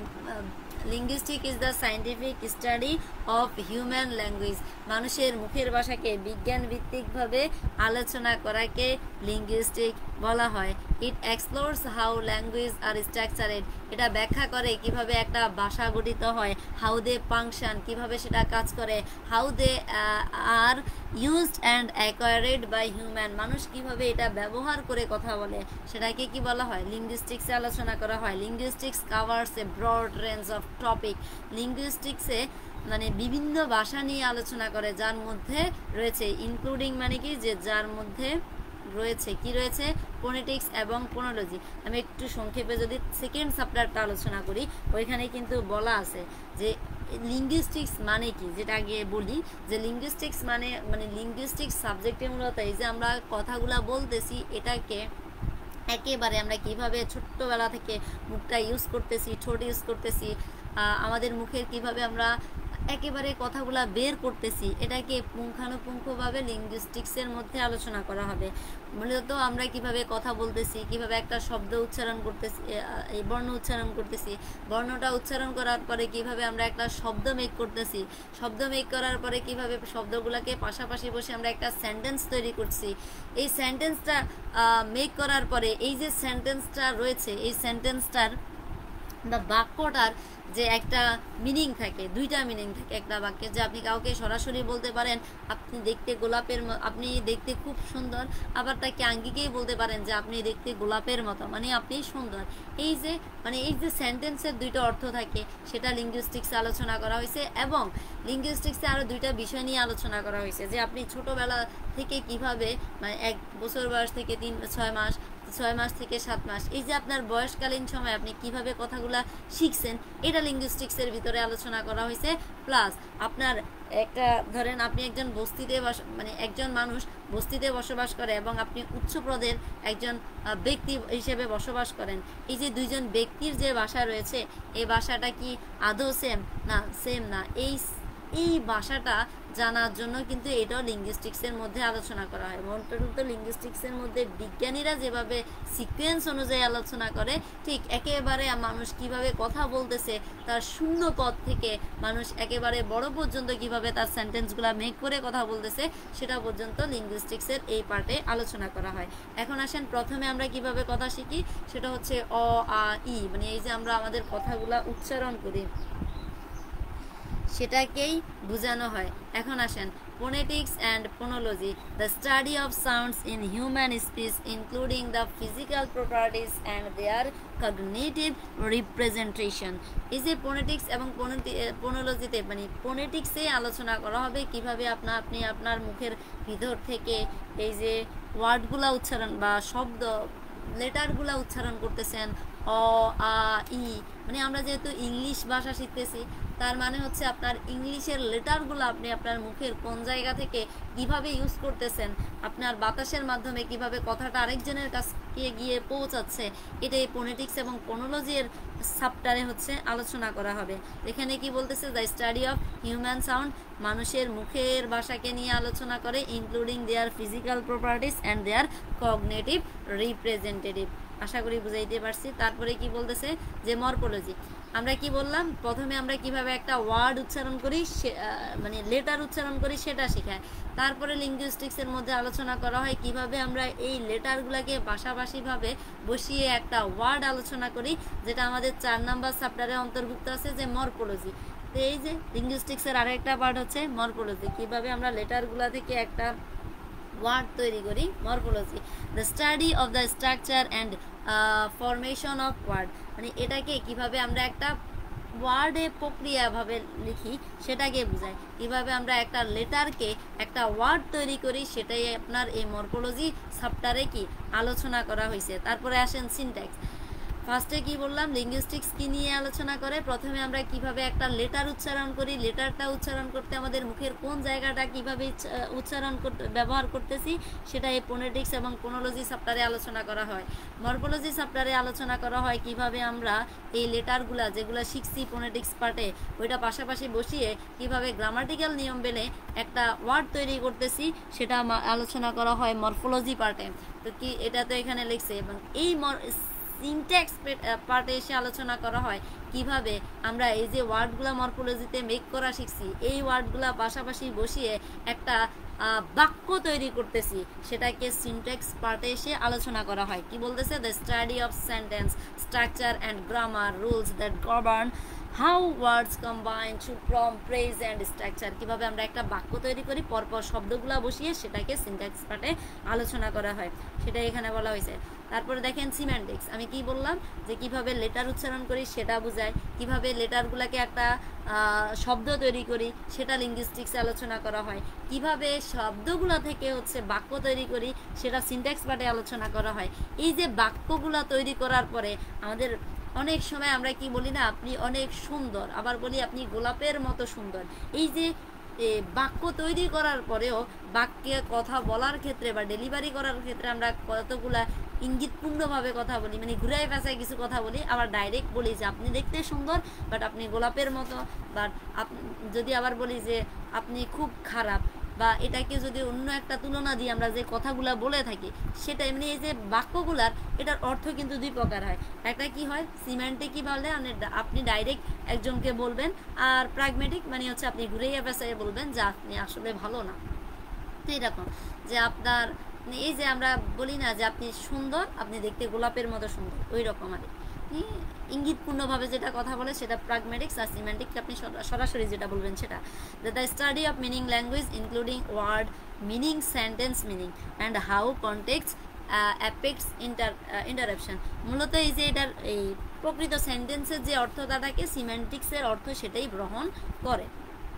linguistics is the scientific study of human language, মানুষের মুখের ভাষাকে বিজ্ঞান ভিত্তিকভাবে আলোচনা করাকে লিঙ্গুইস্টিক বলা হয়। ইট এক্সপ্লোরস হাউ ল্যাঙ্গুয়েজ আর স্ট্রাকচারেড, এটা ব্যাখ্যা করে কিভাবে একটা ভাষা গঠিত হয়, হাউ দে ফাংশন, কিভাবে সেটা কাজ করে, how they are used and acquired by human, মানুষ কিভাবে এটা ব্যবহার করে কথা বলে সেটাকে কি বলা হয়? লিঙ্গুইস্টিক্সে আলোচনা করা হয়। Linguistics covers a broad range of topic, লিঙ্গুইস্টিক্সে মানে বিভিন্ন ভাষা নিয়ে আলোচনা করে যার মধ্যে রয়েছে ইনক্লুডিং মানে কি যে যার মধ্যে রয়েছে কি রয়েছে ফোনেটিক্স এবং ফোনোলজি। আমি একটু সংক্ষেপে যদি সেকেন্ড চ্যাপ্টারটা আলোচনা করি ওইখানে কিন্তু বলা আছে যে লিঙ্গুইস্টিক্স মানে কি, যেটা আগে বলি যে লিঙ্গুইস্টিক্স মানে লিঙ্গুইস্টিক্স সাবজেক্টে মূলত এই যে আমরা কথাগুলা বলতেছি এটাকে একেবারে আমরা কিভাবে ছোট্টবেলা থেকে মুখটা ইউজ করতেছি, ঠোঁট ইউজ করতেছি, আমাদের মুখের কিভাবে আমরা একেবারে কথাগুলা বের করতেছি এটাকে পুঙ্খানুপুঙ্খভাবে লিঙ্গুইস্টিক্সের মধ্যে আলোচনা করা হবে। মূলত আমরা কিভাবে কথা বলতেছি, কিভাবে একটা শব্দ উচ্চারণ করতেছি, এই বর্ণ উচ্চারণ করতেছি, বর্ণটা উচ্চারণ করার পরে কিভাবে আমরা একটা শব্দ মেক করতেছি, শব্দ মেক করার পরে কিভাবে শব্দগুলোকে পাশাপাশি বসে আমরা একটা সেন্টেন্স তৈরি করছি, এই সেন্টেন্সটা মেক করার পরে এই যে সেন্টেন্সটা রয়েছে এই সেন্টেন্সটার বা বাক্যটার যে একটা মিনিং থাকে, দুইটা মিনিং থাকে একটা বাক্যে, যে আপনি কাউকে সরাসরি বলতে পারেন আপনি দেখতে গোলাপের আপনি দেখতে খুব সুন্দর, আবার তাকে আঙ্গিকেই বলতে পারেন যে আপনি দেখতে গোলাপের মতো মানে আপনি সুন্দর। এই যে সেন্টেন্সের দুইটা অর্থ থাকে সেটা লিঙ্গুইস্টিক্সে আলোচনা করা হয়েছে। এবং লিঙ্গুইস্টিক্সে আরও দুইটা বিষয় নিয়ে আলোচনা করা হয়েছে যে আপনি ছোটোবেলা থেকে কিভাবে মানে 1 বছর বয়স থেকে 6 মাস থেকে 7 মাস এই যে আপনার বয়সকালীন সময় আপনি কিভাবে কথাগুলা শিখছেন এটা লিঙ্গুইস্টিক্সের ভিতরে আলোচনা করা হয়েছে। প্লাস আপনার একটা ধরেন আপনি একজন বস্তিতে একজন মানুষ বস্তিতে বসবাস করে এবং আপনি উচ্চপদের একজন ব্যক্তি হিসেবে বসবাস করেন, এই যে দুইজন ব্যক্তির যে ভাষা রয়েছে এই ভাষাটা কি আদৌ সেম না, এই ভাষাটা জানার জন্য কিন্তু এটাও লিঙ্গুইস্টিক্সের মধ্যে আলোচনা করা হয়। মূলত লিঙ্গুইস্টিক্সের মধ্যে বিজ্ঞানীরা যেভাবে সিকোয়েন্স অনুযায়ী আলোচনা করে ঠিক একেবারে মানুষ কিভাবে কথা বলতেছে তার শূন্য পদ থেকে মানুষ একেবারে বড় পর্যন্ত কিভাবে তার সেন্টেন্সগুলো মেক করে কথা বলতেছে সেটা পর্যন্ত লিঙ্গুইস্টিক্সের এই পার্টে আলোচনা করা হয়। এখন আসেন প্রথমে আমরা কিভাবে কথা শিখি সেটা হচ্ছে অ আ ই মানে এই যে আমরা আমাদের কথাগুলা উচ্চারণ করি সেটাকেই বোঝানো হয়। এখন আসেন phonetics and phonology, the study of sounds in human speech including the physical properties and their cognitive representation। এই যে phonetics এবং phonologyতে মানে phoneticsে আলোচনা করা হবে কিভাবে আপনি আপনার মুখের ভিতর থেকে এই যে ওয়ার্ডগুলা উচ্চারণ বা শব্দ লেটারগুলা উচ্চারণ করতেছেন অ আ ই মানে আমরা যেহেতু ইংলিশ ভাষা শিখতেছি তার মানে হচ্ছে আপনার ইংলিশের লেটারগুলো আপনি আপনার মুখের কোন জায়গা থেকে কিভাবে ইউজ করতেছেন, আপনার বাতাসের মাধ্যমে কিভাবে কথাটা আরেকজনের কাছে গিয়ে পৌঁছাচ্ছে, এটাই ফোনেটিক্স এবং ফোনোলজির চ্যাপ্টারে হচ্ছে আলোচনা করা হবে। এখানে কি বলতেছে the study of human sound, মানুষের মুখের ভাষাকে নিয়ে আলোচনা করে including their physical properties and their cognitive representative. আশা করি বুঝাইতে পারছি। তারপরে কি বলতেছে যে মরফোলজি, আমরা কি বললাম প্রথমে আমরা কিভাবে একটা ওয়ার্ড উচ্চারণ করি মানে লেটার উচ্চারণ করি সেটা শেখায়। তারপরে লিঙ্গুইস্টিক্সের মধ্যে আলোচনা করা হয় কিভাবে আমরা এই লেটারগুলোকে পাশাপাশিভাবে বসিয়ে একটা ওয়ার্ড আলোচনা করি, যেটা আমাদের 4 নাম্বার চ্যাপ্টারে অন্তর্ভুক্ত আছে যে মরফোলজি। তো এই যে লিঙ্গুইস্টিক্সের আরেকটা পার্ট হচ্ছে মরফোলজি, কিভাবে আমরা লেটারগুলো থেকে একটা ওয়ার্ড তৈরি করি morphology. The study of the structure and formation of word মানে এটাকে কিভাবে আমরা একটা ওয়ার্ডে প্রক্রিয়াভাবে লিখি সেটাকে বোঝায়। কীভাবে আমরা একটা লেটারকে একটা ওয়ার্ড তৈরি করি সেটাই আপনার এই মরফোলজি চ্যাপ্টারে কি আলোচনা করা হয়েছে। তারপরে আসেন সিনট্যাক্স। ফার্স্টে কি বললাম, লিঙ্গুইস্টিক্স কি নিয়ে আলোচনা করে, প্রথমে আমরা কিভাবে একটা লেটার উচ্চারণ করি, লেটারটা উচ্চারণ করতে আমাদের মুখের কোন জায়গাটা কিভাবে উচ্চারণ করতে ব্যবহার করতেছি সেটা এই ফোনেটিক্স এবং ফোনোলজি চ্যাপ্টারে আলোচনা করা হয়। মরফোলজি চ্যাপ্টারে আলোচনা করা হয় কিভাবে আমরা এই লেটারগুলা যেগুলো শিখছি ফোনেটিক্স পার্টে ওইটা পাশাপাশি বসিয়ে কিভাবে গ্রামাটিক্যাল নিয়ম মেনে একটা ওয়ার্ড তৈরি করতেছি সেটা আলোচনা করা হয় মরফোলজি পার্টে। তো কি এটা তো এখানে লিখছে, এবং এই সিনট্যাক্স পার্টে এসে আলোচনা করা হয় কিভাবে আমরা এই যে ওয়ার্ডগুলা মরফোলজিতে মেক করা শিখছি এই ওয়ার্ডগুলা পাশাপাশি বসিয়ে একটা বাক্য তৈরি করতেছি সেটাকে সিনট্যাক্স পার্টে এসে আলোচনা করা হয়। কি বলতেছে, the study of sentence structure and grammar rules that govern how words combine to form phrase and structure. কীভাবে আমরা একটা বাক্য তৈরি করি পরপর শব্দগুলো বসিয়ে সেটাকে সিনট্যাক্স পার্টে আলোচনা করা হয়, সেটা এখানে বলা হয়েছে। তারপরে দেখেন সিম্যান্টিক্স, আমি কি বললাম যে কিভাবে লেটার উচ্চারণ করি সেটা বোঝায়, কিভাবে লেটারগুলোকে একটা শব্দ তৈরি করি সেটা লিঙ্গুইস্টিক্সে আলোচনা করা হয়, কিভাবে শব্দগুলো থেকে হচ্ছে বাক্য তৈরি করি সেটা সিনট্যাক্স পার্টে আলোচনা করা হয়। এই যে বাক্যগুলো তৈরি করার পরে আমাদের অনেক সময় আমরা কি বলি না, আপনি অনেক সুন্দর, আবার বলি আপনি গোলাপের মতো সুন্দর। এই যে বাক্য তৈরি করার পরেও বাক্যে কথা বলার ক্ষেত্রে বা ডেলিভারি করার ক্ষেত্রে আমরা কতগুলা ইঙ্গিতপূর্ণভাবে কথা বলি, মানে ঘুরাই পেঁচায় কিছু কথা বলি, আবার ডাইরেক্ট বলি যে আপনি দেখতে সুন্দর বাট আপনি গোলাপের মতো, বাট যদি আবার বলি যে আপনি খুব খারাপ, বা এটাকে যদি অন্য একটা তুলনা দিয়ে আমরা যে কথাগুলা বলে থাকি সেটা এমনি এই যে বাক্যগুলার এটার অর্থ কিন্তু দুই প্রকার হয়। একটা কি হয় সিম্যান্টিক, কি বলে আপনি ডাইরেক্ট একজনকে বলবেন, আর প্র্যাগমেটিক মানে হচ্ছে আপনি ঘুরেইয়া পেঁচাইয়া বলবেন যে আপনি আসলে ভালো না। তো এরকম যে আপনার এই যে আমরা বলি না যে আপনি সুন্দর, আপনি দেখতে গোলাপের মতো সুন্দর, ওই রকম আর ইঙ্গিতপূর্ণভাবে যেটা কথা বলে সেটা প্র্যাগমেটিক্স, আর সিম্যান্টিককে আপনি সরাসরি যেটা বলবেন সেটা the study of meaning language including word meaning, sentence meaning and how context affects interruption. মূলত এই যে এটার এই প্রকৃত সেন্টেন্সের যে অর্থটা থাকে সিম্যান্টিক্সের অর্থ সেটাই গ্রহণ করে,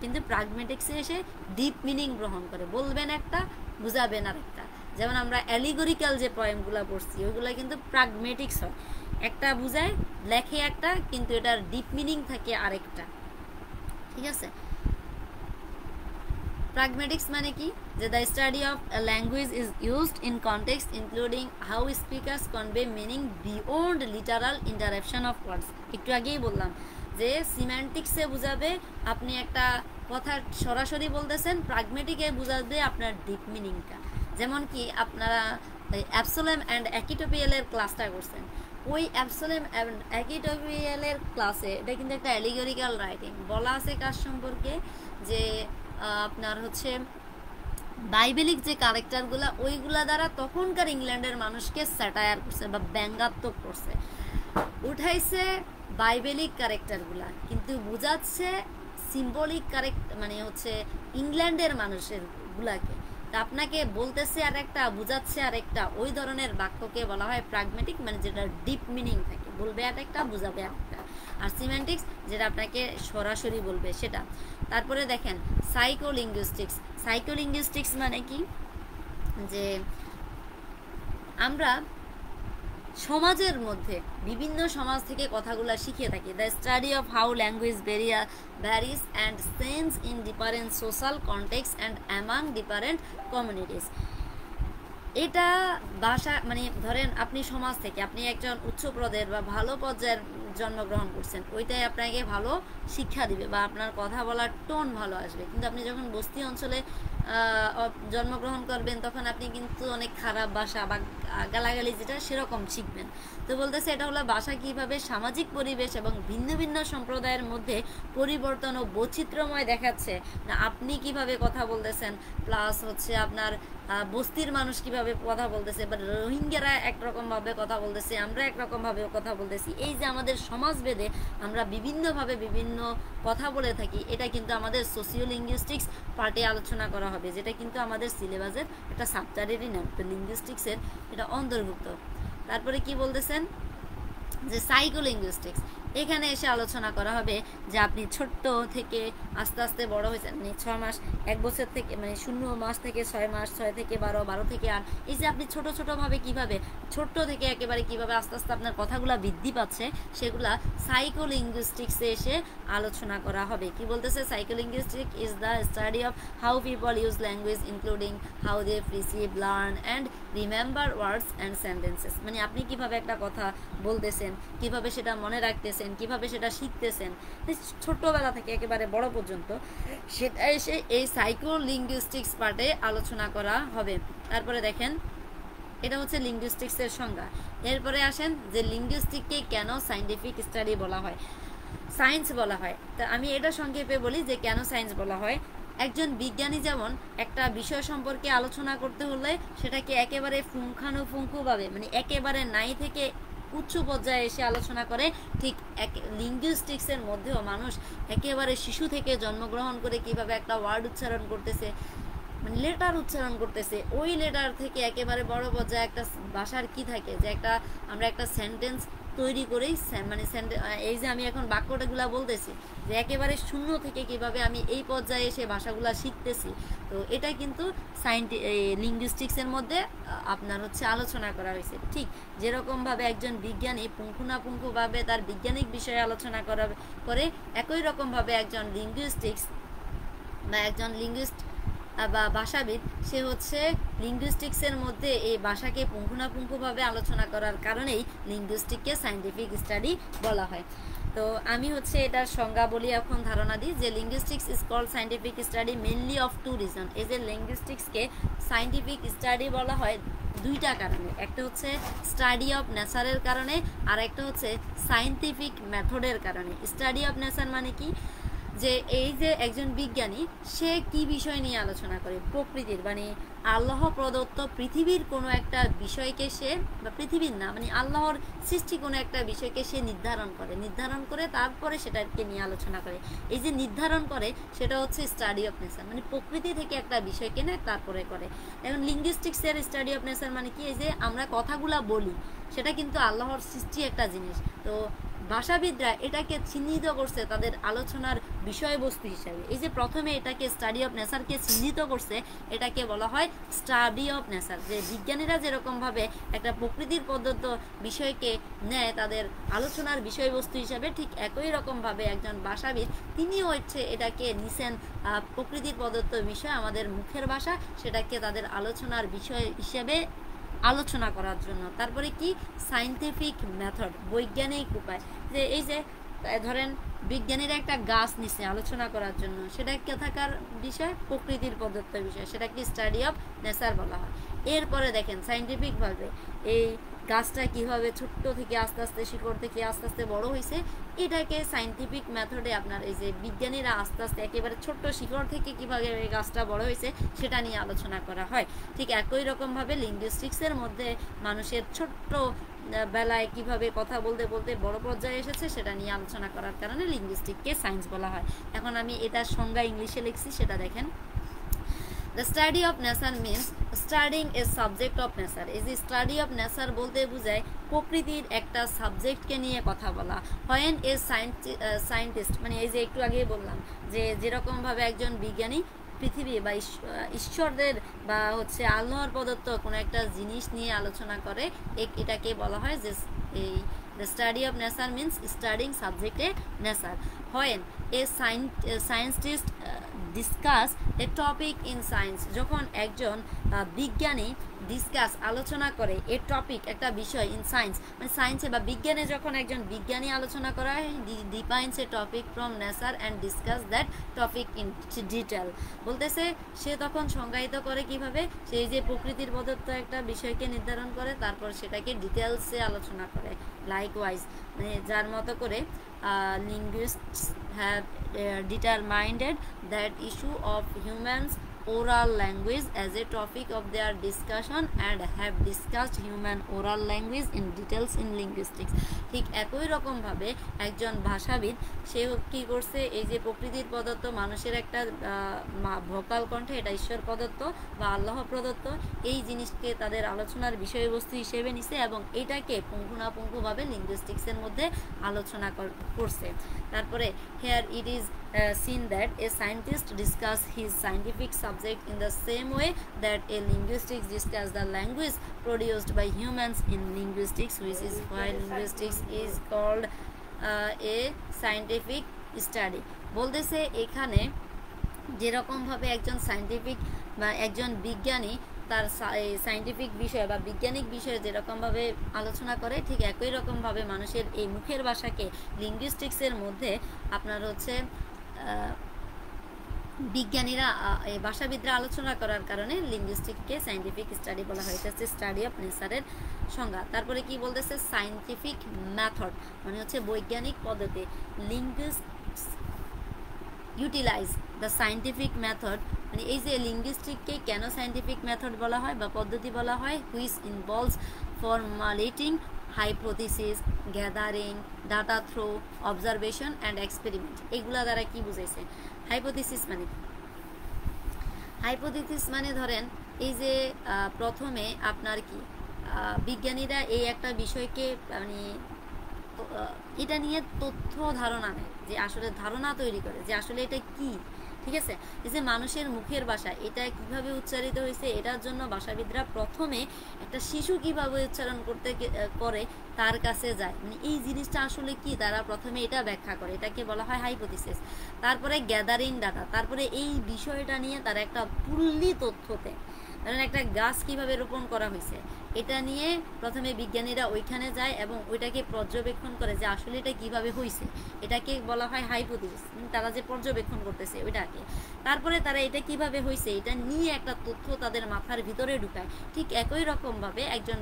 কিন্তু প্র্যাগমেটিক্সে এসে ডিপ মিনিং গ্রহণ করে, বলবেন একটা বুঝাবেন আর একটা। যেমন আমরা অ্যালিগরিক্যাল যে পয়েমগুলো পড়ছি ওইগুলো কিন্তু প্র্যাগমেটিক্স হয়, একটা বুঝায় লেখে একটা কিন্তু এটার ডিপ মিনিং থাকে আরেকটা, ঠিক আছে। প্র্যাগমেটিক্স মানে কি, যে the study of language is used in context including how speakers convey meaning beyond literal interruption of words. একটু আগেই বললাম যে সিম্যান্টিক্সে বুঝাবে আপনি একটা কথা সরাসরি বলতেছেন, প্র্যাগমেটিকে বুঝাবে আপনার ডিপ মিনিংটা। যেমন কি আপনারা অ্যাবসোলেম অ্যান্ড অ্যাকিটোপিয়ালের ক্লাসটা করছেন, ওই অ্যাবসোলেম অ্যান্ড অ্যাকিটোপিয়ালের ক্লাসে এটা কিন্তু একটা অ্যালিগরিক্যাল রাইটিং বলা আছে কার সম্পর্কে, যে আপনার হচ্ছে বাইবেলিক যে ক্যারেক্টারগুলো ওইগুলা দ্বারা তখনকার ইংল্যান্ডের মানুষকে স্যাটায়ার করছে বা ব্যঙ্গাত্মক করছে, উঠাইছে বাইবেলিক ক্যারেক্টারগুলা কিন্তু বুঝাচ্ছে সিম্বলিক ক্যারেক্টার, মানে হচ্ছে ইংল্যান্ডের মানুষের গুলাকে। তা আপনাকে বলতেছে আর একটা বুঝাচ্ছে আর একটা, ওই ধরনের বাক্যকে বলা হয় প্র্যাগমেটিক, মানে যেটা ডিপ মিনিং থাকে, বলবে আর একটা বুঝাবে আর একটা। আর সিম্যান্টিক্স যেটা আপনাকে সরাসরি বলবে সেটা। তারপরে দেখেন সাইকোলিঙ্গুইস্টিক্স। সাইকোলিঙ্গুইস্টিক্স মানে কি, যে আমরা সমাজের মধ্যে বিভিন্ন সমাজ থেকে কথাগুলো শিখে থাকি। The study of how language varies and change in different social context and among different communities. এটা ভাষা মানে ধরেন আপনি সমাজ থেকে আপনি একজন উচ্চ পদের বা ভালো পর্যায়ের জন্মগ্রহণ করছেন, ওইটাই আপনাকে ভালো শিক্ষা দিবে বা আপনার কথা বলার টোন ভালো আসবে। কিন্তু আপনি যখন বস্তি অঞ্চলে জন্মগ্রহণ করবেন তখন আপনি কিন্তু অনেক খারাপ ভাষা বা গালাগালি যেটা সেরকম শিখবেন। তো বলতেছে এটা হলো ভাষা কীভাবে সামাজিক পরিবেশ এবং ভিন্ন ভিন্ন সম্প্রদায়ের মধ্যে পরিবর্তন ও বৈচিত্র্যময় দেখাচ্ছে, না আপনি কিভাবে কথা বলতেছেন, প্লাস হচ্ছে আপনার বস্তির মানুষ কিভাবে কথা বলতেছে, বা রোহিঙ্গারা একরকমভাবে কথা বলতেছে, আমরা একরকমভাবে কথা বলতেছি। এই যে আমাদের সমাজভেদে আমরা বিভিন্নভাবে বিভিন্ন কথা বলে থাকি, এটা কিন্তু আমাদের সোশিও লিঙ্গুইস্টিক্স পার্টে আলোচনা করা হবে, যেটা কিন্তু আমাদের সিলেবাসের একটা সাবজেক্টেরই নাম, তো লিঙ্গুইস্টিক্সের এটা অন্তর্ভুক্ত। তারপরে কি বলতেছেন যে সাইকোলিঙ্গুইস্টিক্স, এখানে এসে আলোচনা করা হবে যে আপনি ছোট্ট থেকে আস্তে আস্তে বড় হয়েছেন, মানে 6 মাস, 1 বছর থেকে, মানে 0 মাস থেকে 6 মাস, 6 থেকে 12, 12 থেকে 8, এই যে আপনি ছোট ছোটোভাবে কীভাবে ছোট্ট থেকে একেবারে কীভাবে আস্তে আস্তে আপনার কথাগুলো বৃদ্ধি পাচ্ছে, সেগুলা সাইকোলিঙ্গুইস্টিক্সে এসে আলোচনা করা হবে। কি বলতেছে? Psycholinguistic is the study of how people use language including how they receive, learn and remember words and sentences. মানে আপনি কিভাবে একটা কথা বলতেছেন, কিভাবে সেটা মনে রাখতেছেন, কিভাবে সেটা শিখতেছেন, ছোট্টবেলা থেকে একেবারে বড় পর্যন্ত, সেটা এসে এই সাইকোলিঙ্গুইস্টিক্স পার্টে আলোচনা করা হবে। তারপরে দেখেন, এটা হচ্ছে লিঙ্গুইস্টিক্সের সংজ্ঞা। এরপরে আসেন যে লিঙ্গুইস্টিককে কেন সায়েন্টিফিক স্টাডি বলা হয়, সায়েন্স বলা হয়। তা আমি এটা সংক্ষেপে বলি যে কেন সায়েন্স বলা হয়। একজন বিজ্ঞানী যেমন একটা বিষয় সম্পর্কে আলোচনা করতে হলে সেটাকে একেবারে পুঙ্খানুপুঙ্খভাবে, মানে একেবারে নাই থেকে উচ্চ পর্যায়ে এসে আলোচনা করে, ঠিক লিঙ্গুইস্টিক্সের মধ্যেও মানুষ একেবারে শিশু থেকে জন্মগ্রহণ করে কিভাবে একটা ওয়ার্ড উচ্চারণ করতেছে, মানে লেটার উচ্চারণ করতেছে, ওই লেটার থেকে একেবারে বড় পর্যায়ে একটা ভাষার কি থাকে, যে একটা আমরা একটা সেন্টেন্স তৈরি করেই, মানে এই যে আমি এখন বাক্যটাগুলা বলতেছি, যে একেবারে শূন্য থেকে কিভাবে আমি এই পর্যায়ে এসে ভাষাগুলা শিখতেছি। তো এটা কিন্তু লিঙ্গুইস্টিক্সের মধ্যে আপনার হচ্ছে আলোচনা করা হয়েছে। ঠিক যেরকমভাবে একজন বিজ্ঞানী পুঙ্খানুপুঙ্খভাবে তার বৈজ্ঞানিক বিষয়ে আলোচনা করে, একই রকমভাবে একজন লিঙ্গুইস্টিক্স বা একজন লিঙ্গুইস্ট বা ভাষাবিদ, সে হচ্ছে লিঙ্গুইস্টিক্সের মধ্যে এই ভাষাকে পুঙ্খানুপুঙ্খভাবে আলোচনা করার কারণেই লিঙ্গুইস্টিককে সায়েন্টিফিক স্টাডি বলা হয়। তো আমি হচ্ছে এটার সংজ্ঞা বলি, এখন ধারণা দিই যে linguistics is called scientific study mainly of 2 reason. এই যে লিঙ্গুইস্টিক্সকে সায়েন্টিফিক স্টাডি বলা হয় দুইটা কারণে, একটা হচ্ছে স্টাডি অফ নেচারের কারণে, আর একটা হচ্ছে সায়েন্টিফিক মেথডের কারণে। স্টাডি অফ নেচার মানে কি, যে এই যে একজন বিজ্ঞানী সে কি বিষয় নিয়ে আলোচনা করে, প্রকৃতির, মানে আল্লাহ প্রদত্ত পৃথিবীর কোনো একটা বিষয়কে সে, বা পৃথিবীর না, মানে আল্লাহর সৃষ্টি কোনো একটা বিষয়কে সে নির্ধারণ করে তারপরে সেটাকে নিয়ে আলোচনা করে। এই যে নির্ধারণ করে সেটা হচ্ছে স্টাডি অফ নেচার, মানে প্রকৃতি থেকে একটা বিষয়কে নেয় তারপরে করে। এখন লিঙ্গুইস্টিক্সের স্টাডি অফ নেচার মানে কি, এই যে আমরা কথাগুলা বলি সেটা কিন্তু আল্লাহর সৃষ্টি একটা জিনিস। তো ভাষাবিদরা এটাকে চিহ্নিত করছে তাদের আলোচনার বিষয়বস্তু হিসাবে। এই যে প্রথমে এটাকে স্টাডি অফ নেচারকে চিহ্নিত করছে, এটাকে বলা হয় স্টাডি অফ নেচার। যে বিজ্ঞানীরা যেরকমভাবে একটা প্রকৃতির প্রদত্ত বিষয়কে নেয় তাদের আলোচনার বিষয়বস্তু হিসাবে, ঠিক একই রকমভাবে একজন ভাষাবিদ তিনিও হচ্ছে এটাকে নিছেন প্রকৃতির প্রদত্ত বিষয়, আমাদের মুখের ভাষা, সেটাকে তাদের আলোচনার বিষয় হিসেবে আলোচনা করার জন্য। তারপরে কি, সায়েন্টিফিক মেথড, বৈজ্ঞানিক উপায়। যে এই যে ধরেন বিজ্ঞানীরা একটা গাছ নিচ্ছে আলোচনা করার জন্য, সেটা কোথাকার বিষয়, প্রকৃতির প্রদত্ত বিষয়, সেটাকে স্টাডি অফ নেচার বলা হয়। এরপরে দেখেন সায়েন্টিফিকভাবে এই গাছটা কীভাবে ছোট্ট থেকে আস্তে আস্তে, শিকড় থেকে আস্তে আস্তে বড় হয়েছে, এটাকে সায়েন্টিফিক মেথডে আপনার এই যে বিজ্ঞানীরা আস্তে আস্তে একেবারে ছোট্ট শিকড় থেকে কীভাবে এই গাছটা বড় হয়েছে সেটা নিয়ে আলোচনা করা হয়। ঠিক একই রকমভাবে লিঙ্গুইস্টিক্সের মধ্যে মানুষের ছোট্ট বেলায় কিভাবে কথা বলতে বলতে বড় পর্যায়ে এসেছে সেটা নিয়ে আলোচনা করার কারণে লিঙ্গুইস্টিককে সায়েন্স বলা হয়। এখন আমি এটার সংজ্ঞা ইংলিশে লিখছি, সেটা দেখেন। The study of nature means studying a subject of nature. এই যে স্টাডি অফ নেচার বলতে বোঝায় প্রকৃতির একটা সাবজেক্টকে নিয়ে কথা বলা। When a scientist, মানে এই যে একটু আগেই বললাম যে যেরকমভাবে একজন বিজ্ঞানী পৃথিবী বা ঈশ্বরদের বা হচ্ছে আল্লাহর প্রদত্ত কোনো একটা জিনিস নিয়ে আলোচনা করে, এটাকে বলা হয় যে এই the study of nature means studying subject a nature. When a scientist discuss a topic in science, যখন একজন বিজ্ঞানী ডিসকাস আলোচনা করে এ টপিক একটা বিষয় ইন সায়েন্স, মানে সায়েন্সে বা বিজ্ঞানে যখন একজন বিজ্ঞানী আলোচনা করা হয়, defines A topic from nature and discuss that topic in detail. বলতেছে সে তখন সংজ্ঞায়িত করে কিভাবে, সেই যে প্রকৃতির প্রদত্ত একটা বিষয়কে নির্ধারণ করে তারপর সেটাকে ডিটেলসে আলোচনা করে। লাইকওয়াইজ, মানে যার মতো করে linguists have determined that issue of humans oral language as a topic of their discussion and have discussed human oral language in details in linguistics. ঠিক একই রকমভাবে একজন ভাষাবিদ সে কী করছে, এই যে প্রকৃতির প্রদত্ত মানুষের একটা ভোকাল কণ্ঠে, এটা ঈশ্বর প্রদত্ত বা আল্লাহ প্রদত্ত, এই জিনিসকে তাদের আলোচনার বিষয়বস্তু হিসেবে নিছে এবং এটাকে পুঙ্খানুপুঙ্খভাবে লিঙ্গুইস্টিক্সের মধ্যে আলোচনা করছে। তারপরে here it is seen that a scientist discuss his scientific subject in the same way that a linguist discuss the language produced by humans in linguistics, which is why linguistics is called a scientific study. বলতেছে এখানে যেরকমভাবে একজন scientific বা একজন বিজ্ঞানী তার scientific বিষয় বা বৈজ্ঞানিক বিষয়ে যেরকমভাবে আলোচনা করে, ঠিক একই রকমভাবে মানুষের এই মুখের ভাষাকে লিঙ্গুইস্টিক্সের মধ্যে আপনার হচ্ছে বিজ্ঞানীরা ভাষাবিদরা আলোচনা করার কারণে লিঙ্গুইস্টিককে সায়েন্টিফিক স্টাডি বলা হয়। এটা হচ্ছে স্টাডি অফ নেচারের সংজ্ঞা। তারপরে কি বলতেছে, সায়েন্টিফিক মেথড মানে হচ্ছে বৈজ্ঞানিক পদ্ধতি। লিঙ্গুইস্টস ইউটিলাইজ দ্য সায়েন্টিফিক মেথড, মানে এই যে লিঙ্গুইস্টিককে কেন সায়েন্টিফিক মেথড বলা হয় বা পদ্ধতি বলা হয়, which involves formulating hypothesis, gathering data through observation and experiment. এগুলা দ্বারা কি বুঝাইছে? হাইপোথিসিস মানে ধরেন এই যে প্রথমে আপনার কি বিজ্ঞানীরা এই একটা বিষয়কে মানে এটা নিয়ে তথ্য ধারণা নেয়, যে আসলে ধারণা তৈরি করে যে আসলে এটা কি, ঠিক আছে। এই যে মানুষের মুখের ভাষা এটা কিভাবে উচ্চারিত হয়েছে, এটার জন্য ভাষাবিদরা প্রথমে একটা শিশু কিভাবে উচ্চারণ করতে করে তার কাছে যায়, মানে এই জিনিসটা আসলে কি তারা প্রথমে এটা ব্যাখ্যা করে, এটাকে বলা হয় হাইপোথিসিস। তারপরে গ্যাদারিং ডাটা, তারপরে এই বিষয়টা নিয়ে তারা একটা ফুললি তথ্য দেয়। ধরেন একটা গাছ কিভাবে রোপণ করা হয়েছে এটা নিয়ে প্রথমে বিজ্ঞানীরা ওইখানে যায় এবং ওইটাকে পর্যবেক্ষণ করে যে আসলে এটা কিভাবে হয়েছে, এটাকে বলা হয় হাইপোথিসিস। তারা যে পর্যবেক্ষণ করতেছে ওইটাকে, তারপরে তারা এটা কিভাবে হয়েছে এটা নিয়ে একটা তথ্য তাদের মাথার ভিতরে ঢুকায়। ঠিক একই রকমভাবে একজন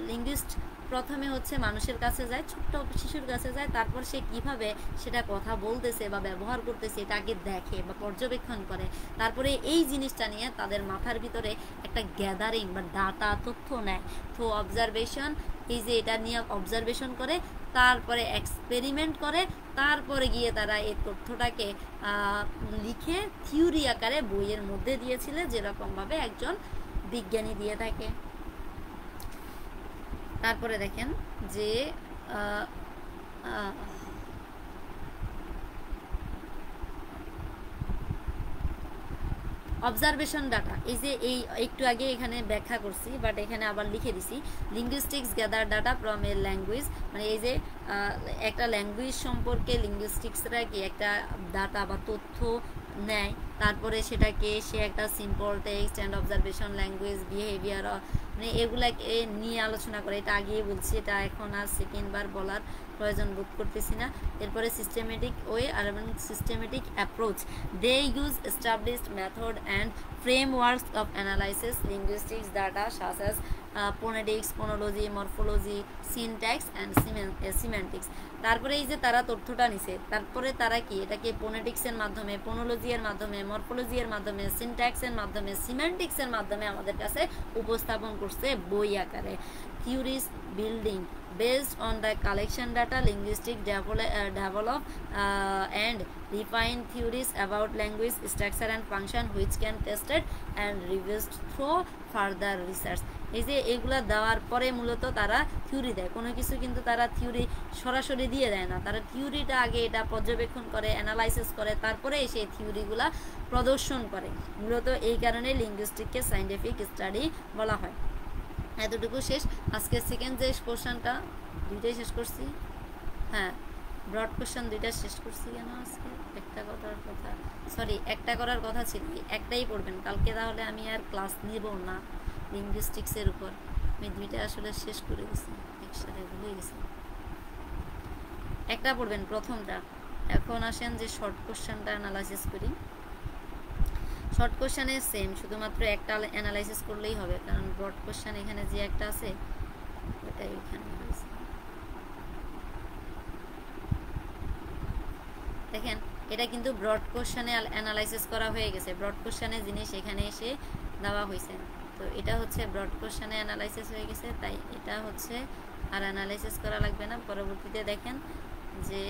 লিঙ্গুইস্ট প্রথমে হচ্ছে মানুষের কাছে যায়, ছোট্ট শিশুর কাছে যায়, তারপর সে কিভাবে সেটা কথা বলতেছে বা ব্যবহার করতেছে এটা আগে দেখে বা পর্যবেক্ষণ করে, তারপরে এই জিনিসটা নিয়ে তাদের মাথার ভিতরে একটা গ্যাদারিং বা ডাটা তথ্য নেয়। তো অবজারভেশন, এই যে এটা নিয়ে অবজারভেশন করে, তারপরে এক্সপেরিমেন্ট করে, তারপরে গিয়ে তারা এই তথ্যটাকে লিখে থিওরি আকারে বইয়ের মধ্যে দিয়েছিল, যেরকমভাবে একজন বিজ্ঞানী দিয়ে থাকে। তারপরে দেখেন যে অবজারভেশন ডাটা, এই যে এই একটু আগে এখানে ব্যাখ্যা করছি বাট এখানে আবার লিখে দিছি, linguistics gather data from a language, মানে এই যে একটা ল্যাঙ্গুয়েজ সম্পর্কে লিঙ্গুইস্টিক্সরা কি একটা ডাটা বা তথ্য নেয়, তারপরে সেটাকে সে একটা simple text and observation language behaviour মানে এগুলাকে নিয়ে আলোচনা করে। এটা আগেই বলছি, এটা এখন আর সেকেন্ডবার বলার প্রয়োজন বোধ করতেছি না। এরপরে সিস্টেমেটিক ওয়ে আর এবং systematic approach, they use established method and frameworks of analysis linguistics data such as phonetics, phonology, morphology, syntax and semantics. তারপরে এই যে তারা তথ্যটা নিছে, তারপরে তারা কি এটাকে ফোনেটিক্সের মাধ্যমে, ফোনোলজির মাধ্যমে, মরফোলজির মাধ্যমে, সিনট্যাক্সের মাধ্যমে, সিমেন্টিক্সের মাধ্যমে আমাদের কাছে উপস্থাপন করছে বই আকারে। Theories building based on the collection data, linguistics develop and refine theories about language structure and function which can tested and revised through further research. এই যে এগুলা দেওয়ার পরে মূলত তারা থিওরি দেয়, কোনো কিছু কিন্তু তারা থিওরি সরাসরি দিয়ে দেয় না, তারা থিওরিটা আগে এটা পর্যবেক্ষণ করে, অ্যানালাইসিস করে, তারপরে সেই থিওরিগুলা প্রদর্শন করে। মূলত এই কারণে লিঙ্গুইস্টিককে সায়েন্টিফিক স্টাডি বলা হয়। এতটুকু শেষ। আজকে সেকেন্ড যে কোশ্চেনটা দুইটাই শেষ করছি, হ্যাঁ ব্রড কোশ্চেন দুইটা শেষ করছি। কেন আজকে একটা করার কথা ছিল, একটাই পড়বেন কালকে, তাহলে আমি আর ক্লাস নিব না লিঙ্গুইস্টিক্সের উপর। আমি দুইটা আসলে শেষ করে গেছি, একসাথে ভুলে গেছি। একটা পড়বেন প্রথমটা। এখন আসেন যে শর্ট কোশ্চেনটা অ্যানালাইসিস করি। শর্ট কোশ্চেনে সেম, শুধুমাত্র একটা অ্যানালাইসিস করলেই হবে, কারণ ব্রড কোশ্চেন এখানে যে একটা আছে ওটা এখানে হয়েছে। দেখেন এটা কিন্তু ব্রড কোশ্চেনে অ্যানালাইসিস করা হয়ে গেছে, ব্রড কোশ্চেনে জিনিস এখানে এসে দেওয়া হয়েছে। তো এটা হচ্ছে ব্রড কোশ্চেনে অ্যানালাইসিস হয়ে গেছে, তাই এটা হচ্ছে আর অ্যানালাইসিস করা লাগবে না। পরবর্তীতে দেখেন যে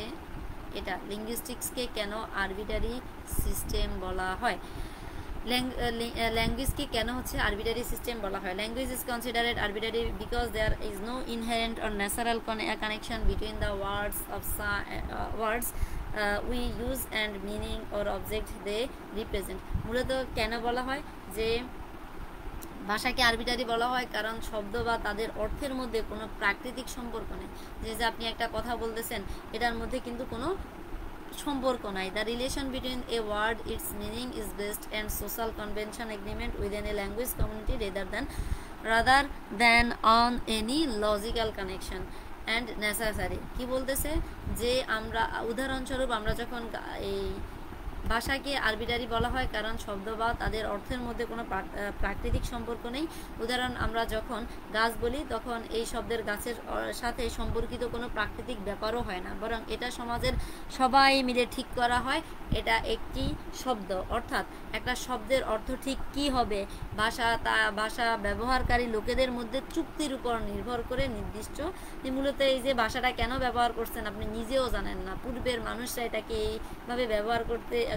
এটা লিঙ্গুইস্টিক্সকে কেন আরবিটারি সিস্টেম বলা হয়। ল্যাঙ্গুয়েজকে কেন হচ্ছে আরবিটারি সিস্টেম বলা হয়। Language is considered arbitrary because there is no inherent or natural connection between the words we use and meaning or object they represent. মূলত কেন বলা হয় যে ভাষাকে আরবিটারি বলা হয় কারণ শব্দ বা তাদের অর্থের মধ্যে কোনো প্রাকৃতিক সম্পর্ক নেই। যে আপনি একটা কথা বলতেছেন, এটার মধ্যে কিন্তু কোনো সম্পর্ক নাই। The relation between a word its meaning is based and social convention agreement within a language community rather than on any logical connection and necessary. কি বলতেছে যে আমরা উদাহরণস্বরূপ আমরা যখন এই ভাষাকে আরবিটারি বলা হয় কারণ শব্দ বা তাদের অর্থের মধ্যে কোনো প্রাকৃতিক সম্পর্ক নেই। উদাহরণ, আমরা যখন গাছ বলি তখন এই শব্দের গাছের সাথে সম্পর্কিত কোনো প্রাকৃতিক ব্যাপারও হয় না, বরং এটা সমাজের সবাই মিলে ঠিক করা হয়। এটা একটি শব্দ, অর্থাৎ একটা শব্দের অর্থ ঠিক কি হবে ভাষা ব্যবহারকারী লোকেদের মধ্যে চুক্তির উপর নির্ভর করে নির্দিষ্ট। মূলত এই যে ভাষাটা কেন ব্যবহার করছেন আপনি নিজেও জানেন না, পূর্বের মানুষরা এটাকে এইভাবে ব্যবহার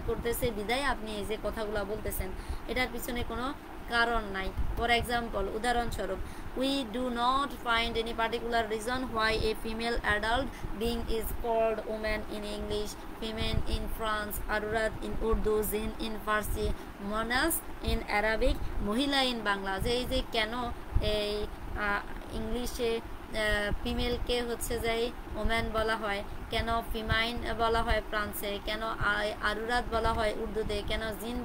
করতেছে বিদায় আপনি এই যে কথাগুলো বলতেছেন, এটার পিছনে কোনো কারণ নাই। ফর এক্সাম্পল, উদাহরণস্বরূপ, we do not find any particular reason why a female adult being is called woman in English, ফিমেন ইন ফ্রান্স, আরুরাত ইন উর্দু, জিন ইন ফার্সি, মনাস ইন অ্যারাবিক, মহিলা ইন বাংলা। যে এই যে কেন এই ইংলিশে ফিমেলকে হচ্ছে যে ওম্যান বলা হয়, কেন ফিমাইন বলা হয় ফ্রান্সে, কেন আরুরাত বলা হয় উর্দুতে, কেন জিন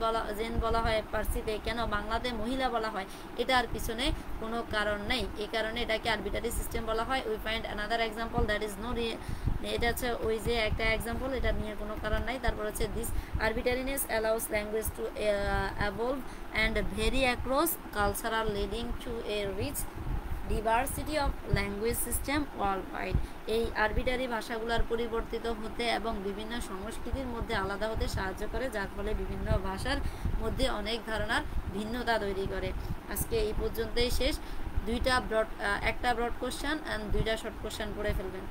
বলা হয় ফার্সিতে, কেন বাংলাতে মহিলা বলা হয়, এটার পিছনে কোনো কারণ নেই। এই কারণে এটাকে আরবিটারি সিস্টেম বলা হয়। We find another example that is no, এটা হচ্ছে ওই যে একটা এক্সাম্পল, এটা নিয়ে কোনো কারণ নাই। তারপর হচ্ছে this arbitrariness allows language to evolve and vary across cultural leading to a rich diversity of language system world wide. এই আরবিটারি ভাষাগুলোর পরিবর্তিত হতে এবং বিভিন্ন সংস্কৃতির মধ্যে আলাদা হতে সাহায্য করে, যার ফলে বিভিন্ন ভাষার মধ্যে অনেক ধারণার ভিন্নতা তৈরি করে। আজকে এই পর্যন্তই শেষ। একটা ব্রড কোশ্চেন অ্যান্ড 2টা শর্ট কোশ্চেন পড়ে ফেলবেন।